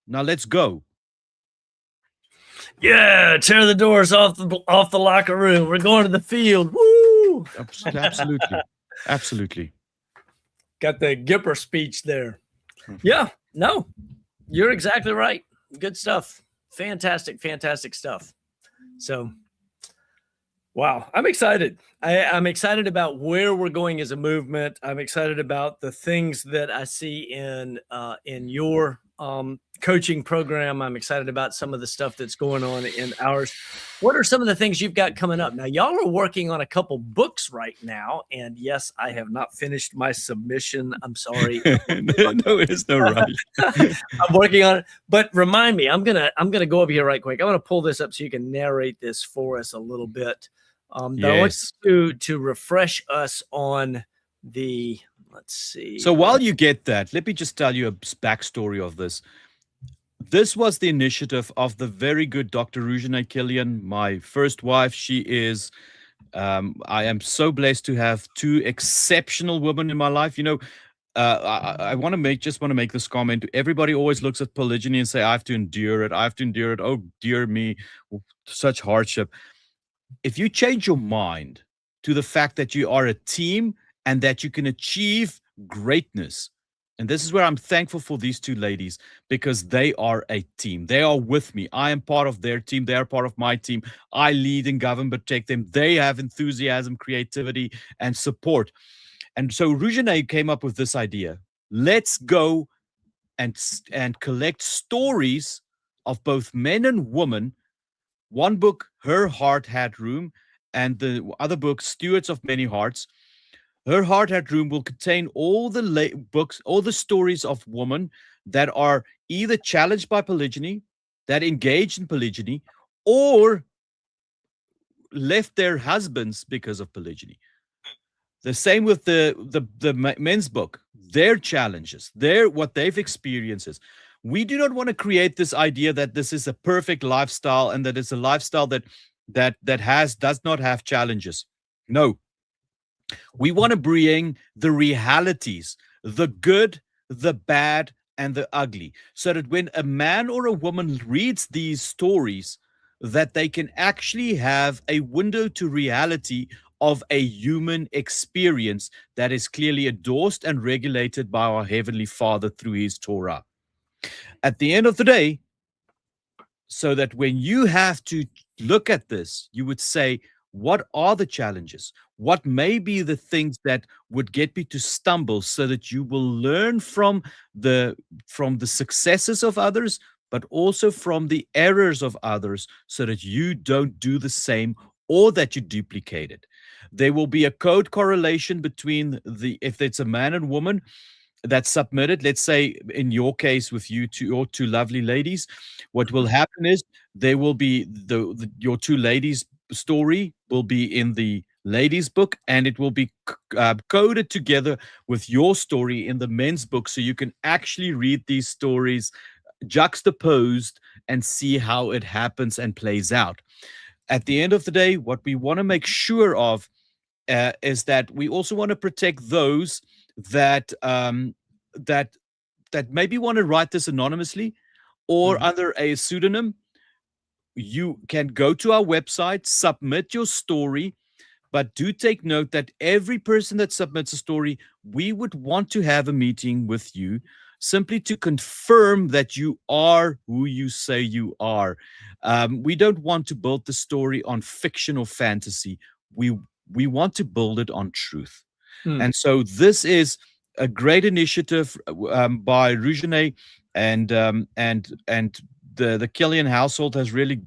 Now let's go. Yeah, tear the doors off the locker room. We're going to the field. Woo! Absolutely. Absolutely. Got the Gipper speech there. Yeah, no, you're exactly right. Good stuff. Fantastic, fantastic stuff. So, wow, I'm excited. I'm excited about where we're going as a movement. I'm excited about the things that I see in your coaching program. I'm excited about some of the stuff that's going on in ours. What are some of the things you've got coming up? Now, y'all are working on a couple books right now. And yes, I have not finished my submission. I'm sorry. No, it's no rush. I'm working on it. But remind me, I'm gonna go over here right quick. I want to pull this up so you can narrate this for us a little bit. But I want Yes. you to refresh us on the, let's see. So while you get that, let me just tell you a backstory of this. This was the initiative of the very good Dr. Rujane Kilian, my first wife. She is, I am so blessed to have two exceptional women in my life. You know, I want to make this comment. Everybody always looks at polygyny and say, I have to endure it. I have to endure it. Oh, dear me, such hardship. If you change your mind to the fact that you are a team and that you can achieve greatness, and this is where I'm thankful for these two ladies, because they are a team. They are with me. I am part of their team. They are part of my team. I lead and govern, protect them. They have enthusiasm, creativity, and support. And so Rujane came up with this idea. Let's go and collect stories of both men and women. One book, Her Heart Had Room, and the other book, Stewards of Many Hearts. Her Heart Had Room will contain all the books, all the stories of women that are either challenged by polygyny, that engage in polygyny, or left their husbands because of polygyny. The same with the men's book, their challenges, their what they've experienced. We do not want to create this idea that this is a perfect lifestyle and that it's a lifestyle that does not have challenges. No, we want to bring the realities, the good, the bad, and the ugly, so that when a man or a woman reads these stories, that they can actually have a window to reality of a human experience that is clearly endorsed and regulated by our Heavenly Father through His Torah. At the end of the day, so that when you have to look at this, you would say, what are the challenges? What may be the things that would get me to stumble, so that you will learn the from the successes of others, but also from the errors of others, so that you don't do the same or that you duplicate it. There will be a code correlation between if it's a man and woman that submitted, let's say in your case with your two lovely ladies, what will happen is there will be your two ladies story will be in the ladies book, and it will be coded together with your story in the men's book, so you can actually read these stories juxtaposed and see how it happens and plays out. At the end of the day, what we want to make sure of is that we also want to protect those that that maybe want to write this anonymously or under a pseudonym. You can go to our website, submit your story, but do take note that every person that submits a story, we would want to have a meeting with you simply to confirm that you are who you say you are. We don't want to build the story on fiction or fantasy. We want to build it on truth. And so this is a great initiative by Rujane, and the Kilian household has really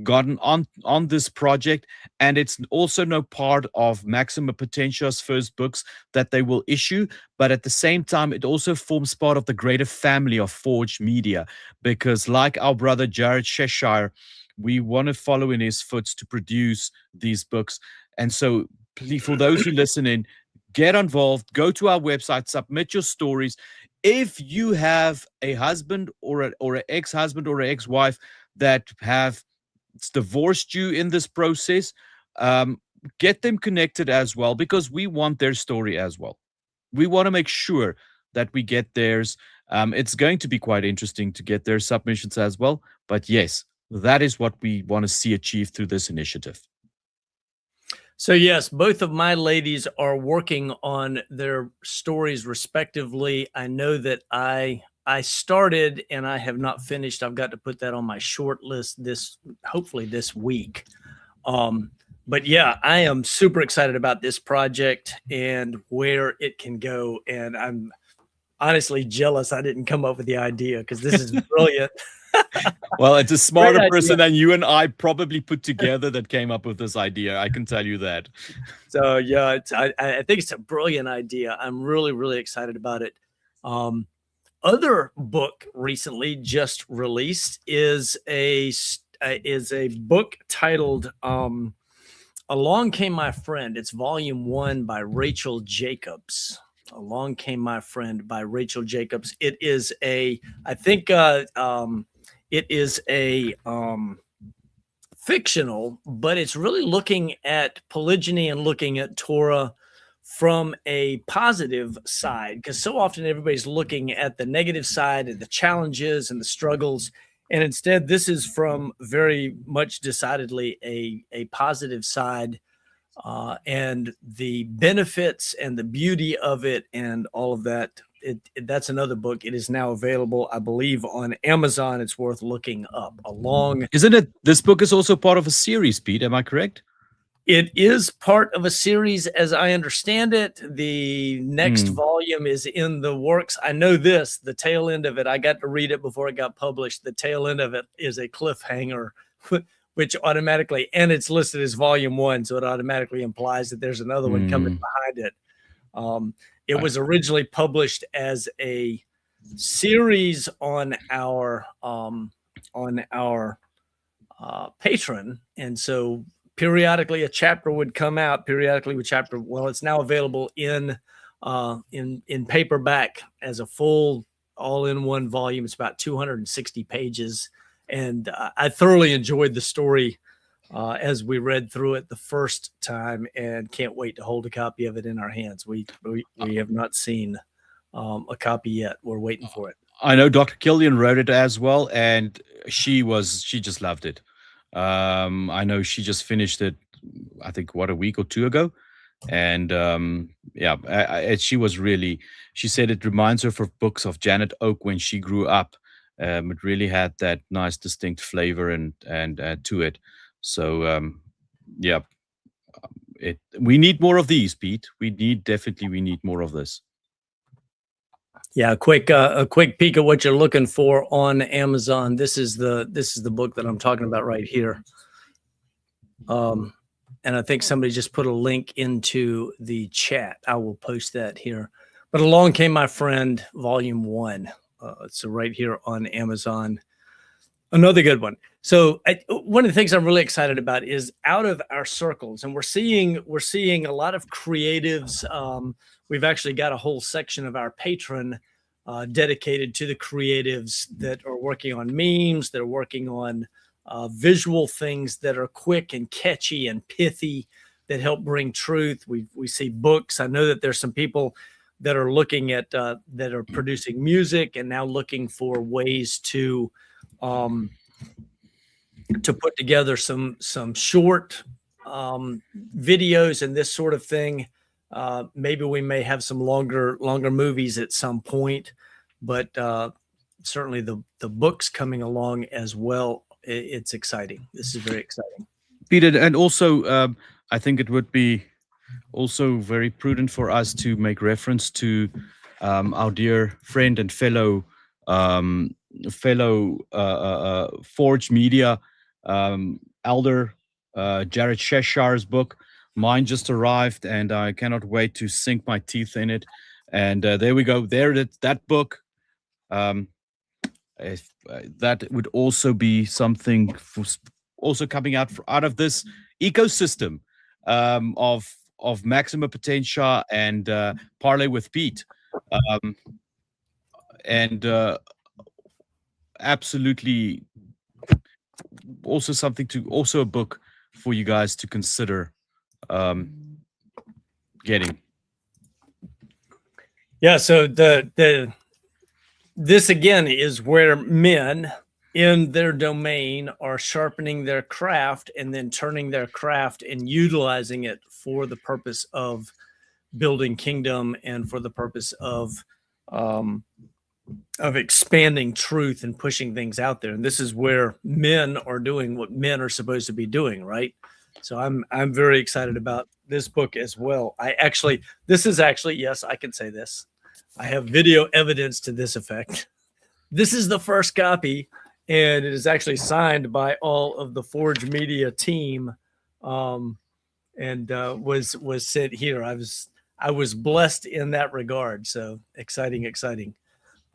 gotten on this project, and it's also no part of Maxima Potentia's first books that they will issue, but at the same time it also forms part of the greater family of Forge Media, because like our brother Jared Cheshire, we want to follow in his footsteps to produce these books. And so for those who listen in, get involved, go to our website, submit your stories. If you have a husband or an ex-husband or an ex-wife that have divorced you in this process, get them connected as well, because we want their story as well. We want to make sure that we get theirs. It's going to be quite interesting to get their submissions as well. But yes, that is what we want to see achieved through this initiative. So yes, both of my ladies are working on their stories respectively. I know that I started and I have not finished. I've got to put that on my short list hopefully this week. But yeah, I am super excited about this project and where it can go. And I'm honestly jealous I didn't come up with the idea, because this is brilliant. Well, it's a smarter person than you and I probably put together that came up with this idea. I can tell you that. So yeah, I think it's a brilliant idea. I'm really, really excited about it. Other book recently just released is a book titled Along Came My Friend. It's volume 1 by Rachel Jacobs. Along Came My Friend by Rachel Jacobs. It is it is a fictional, but it's really looking at polygyny and looking at Torah from a positive side, because so often everybody's looking at the negative side and the challenges and the struggles, and instead this is from very much decidedly a positive side, and the benefits and the beauty of it and all of that. That's another book. It is now available, I believe, on Amazon. It's worth looking up. Isn't it? This book is also part of a series, Pete. Am I correct? It is part of a series, as I understand it. The next volume is in the works. I know this, the tail end of it, I got to read it before it got published. The tail end of it is a cliffhanger, which automatically, and it's listed as volume 1, so it automatically implies that there's another one coming behind it. It was originally published as a series on our patron, and so periodically a chapter would come out. Periodically, with chapter, well, it's now available in paperback as a full all-in-one volume. It's about 260 pages, and I thoroughly enjoyed the story as we read through it the first time, and can't wait to hold a copy of it in our hands. We have not seen a copy yet. We're waiting for it. I know Dr. Kilian wrote it as well, and she just loved it. I know she just finished it, I think, what, a week or two ago. And yeah, she said it reminds her of books of Janet Oak when she grew up. It really had that nice, distinct flavor and to it. So yeah, we need more of these, Pete. We need more of this. Yeah, a quick peek at what you're looking for on Amazon. This is the book that I'm talking about right here. And I think somebody just put a link into the chat. I will post that here. But Along Came My Friend, Volume 1. So right here on Amazon. Another good one. So one of the things I'm really excited about is out of our circles, and we're seeing a lot of creatives. We've actually got a whole section of our patron dedicated to the creatives that are working on memes, that are working on visual things that are quick and catchy and pithy, that help bring truth. We see books. I know that there's some people that are looking at that are producing music and now looking for ways to put together some short videos and this sort of thing. Maybe we may have some longer movies at some point, but certainly the books coming along as well. It's exciting. This is very exciting, Peter. And also, I think it would be also very prudent for us to make reference to our dear friend and fellow Forge Media elder, Jared Cheshire's book. Mine just arrived, and I cannot wait to sink my teeth in it. And there we go. That book. That would also be something also coming out of this ecosystem of Maxima Potentia and Parlay with Pete, and absolutely also a book for you guys to consider getting. Yeah. So this again is where men in their domain are sharpening their craft and then turning their craft and utilizing it for the purpose of building kingdom and for the purpose of expanding truth and pushing things out there. And this is where men are doing what men are supposed to be doing, right? So I'm very excited about this book as well. This is actually, yes, I can say this. I have video evidence to this effect. This is the first copy, and it is actually signed by all of the Forge Media team, and was sent here. I was blessed in that regard. So exciting.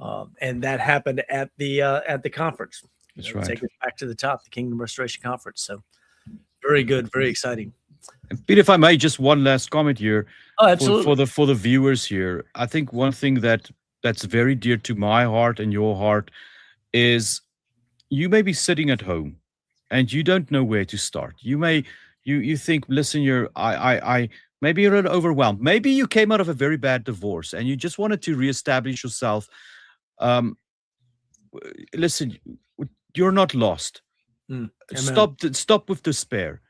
And that happened at the conference. That's right. Take it back to the top, the Kingdom Restoration Conference. So very good, very exciting. And Pete, if I may, just one last comment here. Oh, absolutely. For the viewers here, I think one thing that's very dear to my heart and your heart is you may be sitting at home and you don't know where to start. You think, listen, maybe you're a little overwhelmed. Maybe you came out of a very bad divorce and you just wanted to reestablish yourself. Listen, you're not lost. Stop with despair.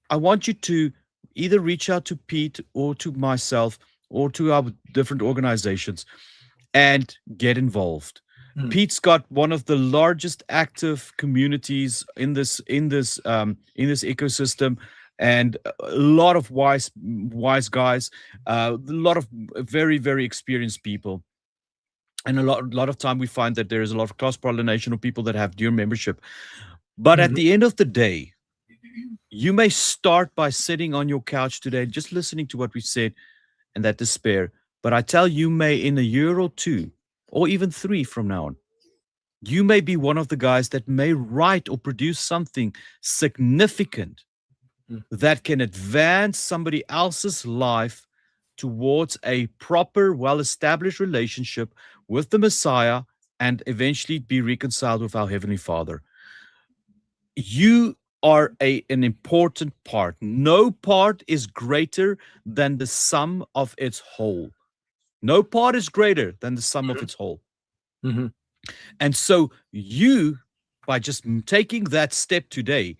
I want you to either reach out to Pete or to myself or to our different organizations and get involved. Pete's got one of the largest active communities in this ecosystem, and a lot of wise guys, a lot of very, very experienced people. And a lot of time we find that there is a lot of cross-pollination of people that have dear membership. But at the end of the day, you may start by sitting on your couch today, just listening to what we said and that despair. But I tell you, may in a year or two, or even 3 from now on, You may be one of the guys that may write or produce something significant Mm. that can advance somebody else's life towards a proper, well established relationship with the Messiah and eventually be reconciled with our Heavenly Father. You are an important part. No part is greater than the sum of its whole. No part is greater than the sum of its whole. Mm-hmm. And so you, by just taking that step today,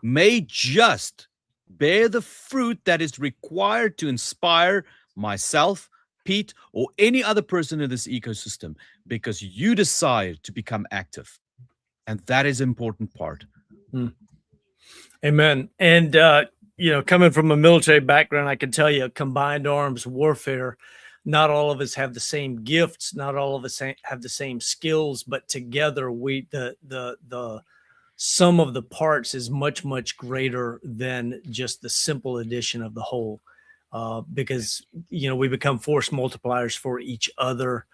may just bear the fruit that is required to inspire myself, Pete, or any other person in this ecosystem, because you decide to become active. And that is an important part. Mm. Amen. And coming from a military background, I can tell you, combined arms warfare, not all of us have the same gifts, not all of us have the same skills, but together the sum of the parts is much, much greater than just the simple addition of the whole. Because we become force multipliers for each other.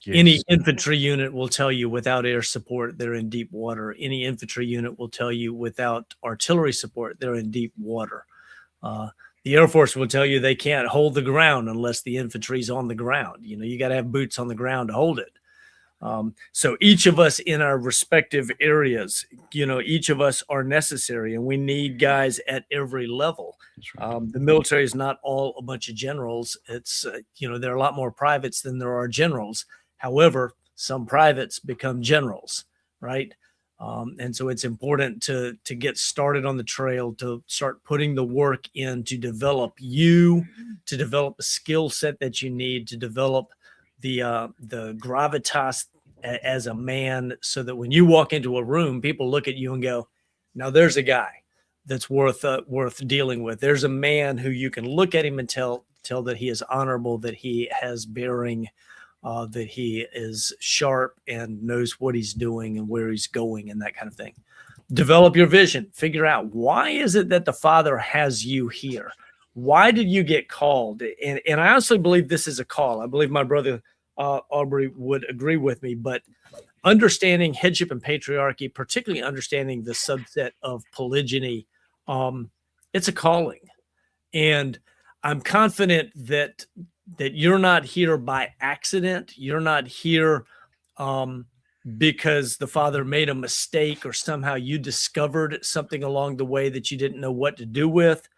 Any Yes. infantry unit will tell you without air support, they're in deep water. Any infantry unit will tell you without artillery support, they're in deep water. The Air Force will tell you they can't hold the ground unless the infantry's on the ground. You got to have boots on the ground to hold it. So each of us in our respective areas, each of us are necessary, and we need guys at every level. Right. The military is not all a bunch of generals. It's, there are a lot more privates than there are generals. However, some privates become generals, right? And so it's important to get started on the trail, to start putting the work in, to develop to develop the skill set that you need, to develop the gravitas as a man, so that when you walk into a room, people look at you and go, now there's a guy that's worth dealing with. There's a man who you can look at him and tell that he is honorable, that he has bearing, that he is sharp and knows what he's doing and where he's going and that kind of thing. Develop your vision. Figure out, why is it that the Father has you here? Why did you get called? And I honestly believe this is a call. I believe my brother Abrie would agree with me, but understanding headship and patriarchy, particularly understanding the subset of polygyny, it's a calling. And I'm confident that you're not here by accident. You're not here because the Father made a mistake, or somehow you discovered something along the way that you didn't know what to do with.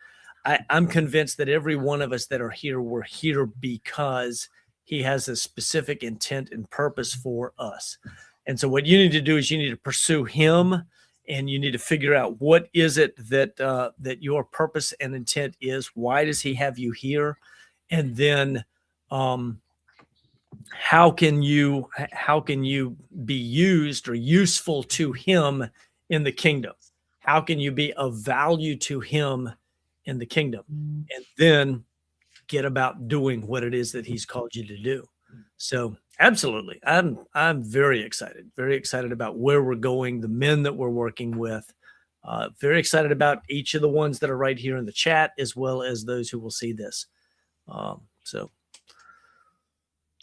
I'm convinced that every one of us that are here, we're here because he has a specific intent and purpose for us. And so what you need to do is you need to pursue him, and you need to figure out, what is it that your purpose and intent is? Why does he have you here? And then how can you be used or useful to him in the kingdom? How can you be of value to him in the kingdom? And then get about doing what it is that he's called you to do. So absolutely, I'm very excited about where we're going, the men that we're working with. Very excited about each of the ones that are right here in the chat, as well as those who will see this. So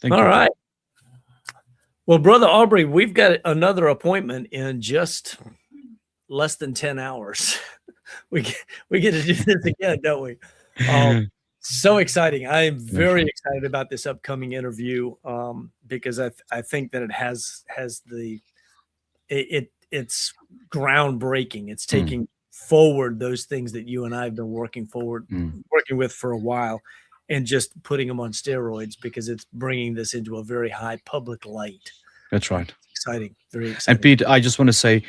Thank all you. right. Well, Brother Abrie, we've got another appointment in just less than 10 hours. we get to do this again, don't we? So exciting. I am very excited about this upcoming interview, because I think that it has it's groundbreaking. It's taking forward those things that you and I have been working with for a while, and just putting them on steroids, because it's bringing this into a very high public light. That's right. It's exciting. Very exciting. And Pete, I just want to say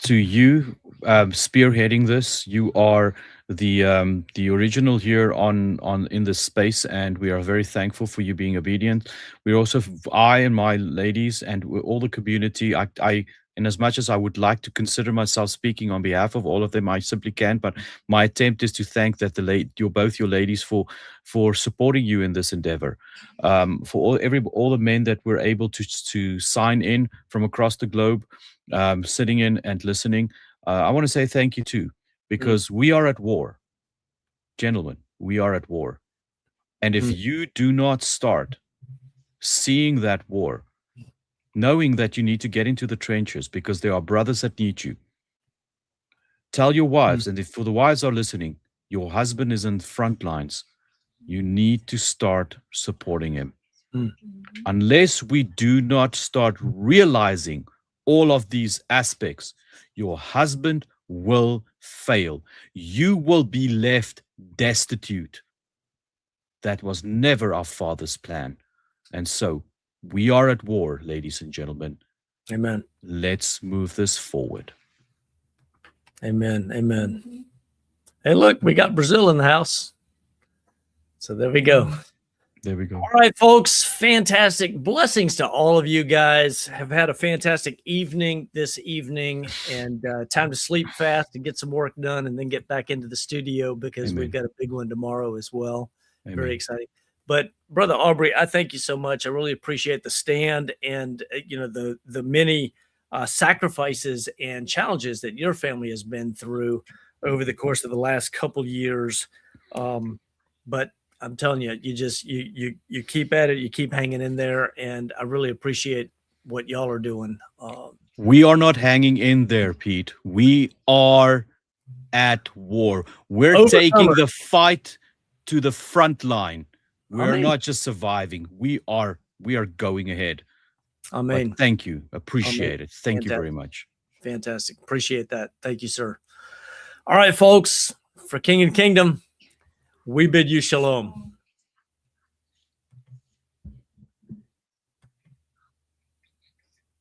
to you, spearheading this, you are the original here on in this space, and we are very thankful for you being obedient. We also, I and my ladies and all the community, I and as much as I would like to consider myself speaking on behalf of all of them, I simply can't. But my attempt is to thank that both your ladies for supporting you in this endeavor. For all the men that were able to sign in from across the globe, sitting in and listening, I want to say thank you too, because we are at war, gentlemen. We are at war, and if you do not start seeing that war, knowing that you need to get into the trenches because there are brothers that need you. Tell your wives, and if for the wives are listening, your husband is in front lines. You need to start supporting him. Unless we do not start realizing all of these aspects, your husband will fail. You will be left destitute. That was never our Father's plan. And so we are at war, ladies and gentlemen. Amen. Let's move this forward. Amen. Amen. Hey, look, we got Brazil in the house. So there we go. There we go. All right, folks. Fantastic. Blessings to all of you guys. Have had a fantastic evening this evening, and time to sleep fast and get some work done and then get back into the studio because Amen. we've got a big one tomorrow as well. Amen. Very exciting. But Brother Abrie, I thank you so much. I really appreciate the stand and the many sacrifices and challenges that your family has been through over the course of the last couple years. But I'm telling you, you keep at it, you keep hanging in there, and I really appreciate what y'all are doing. We are not hanging in there, Pete. We are at war. We're taking the fight to the front line. We're not just surviving. We are going ahead. Amen. But thank you. Appreciate it. Thank you very much. Fantastic. Appreciate that. Thank you, sir. All right, folks, for King and Kingdom, we bid you shalom.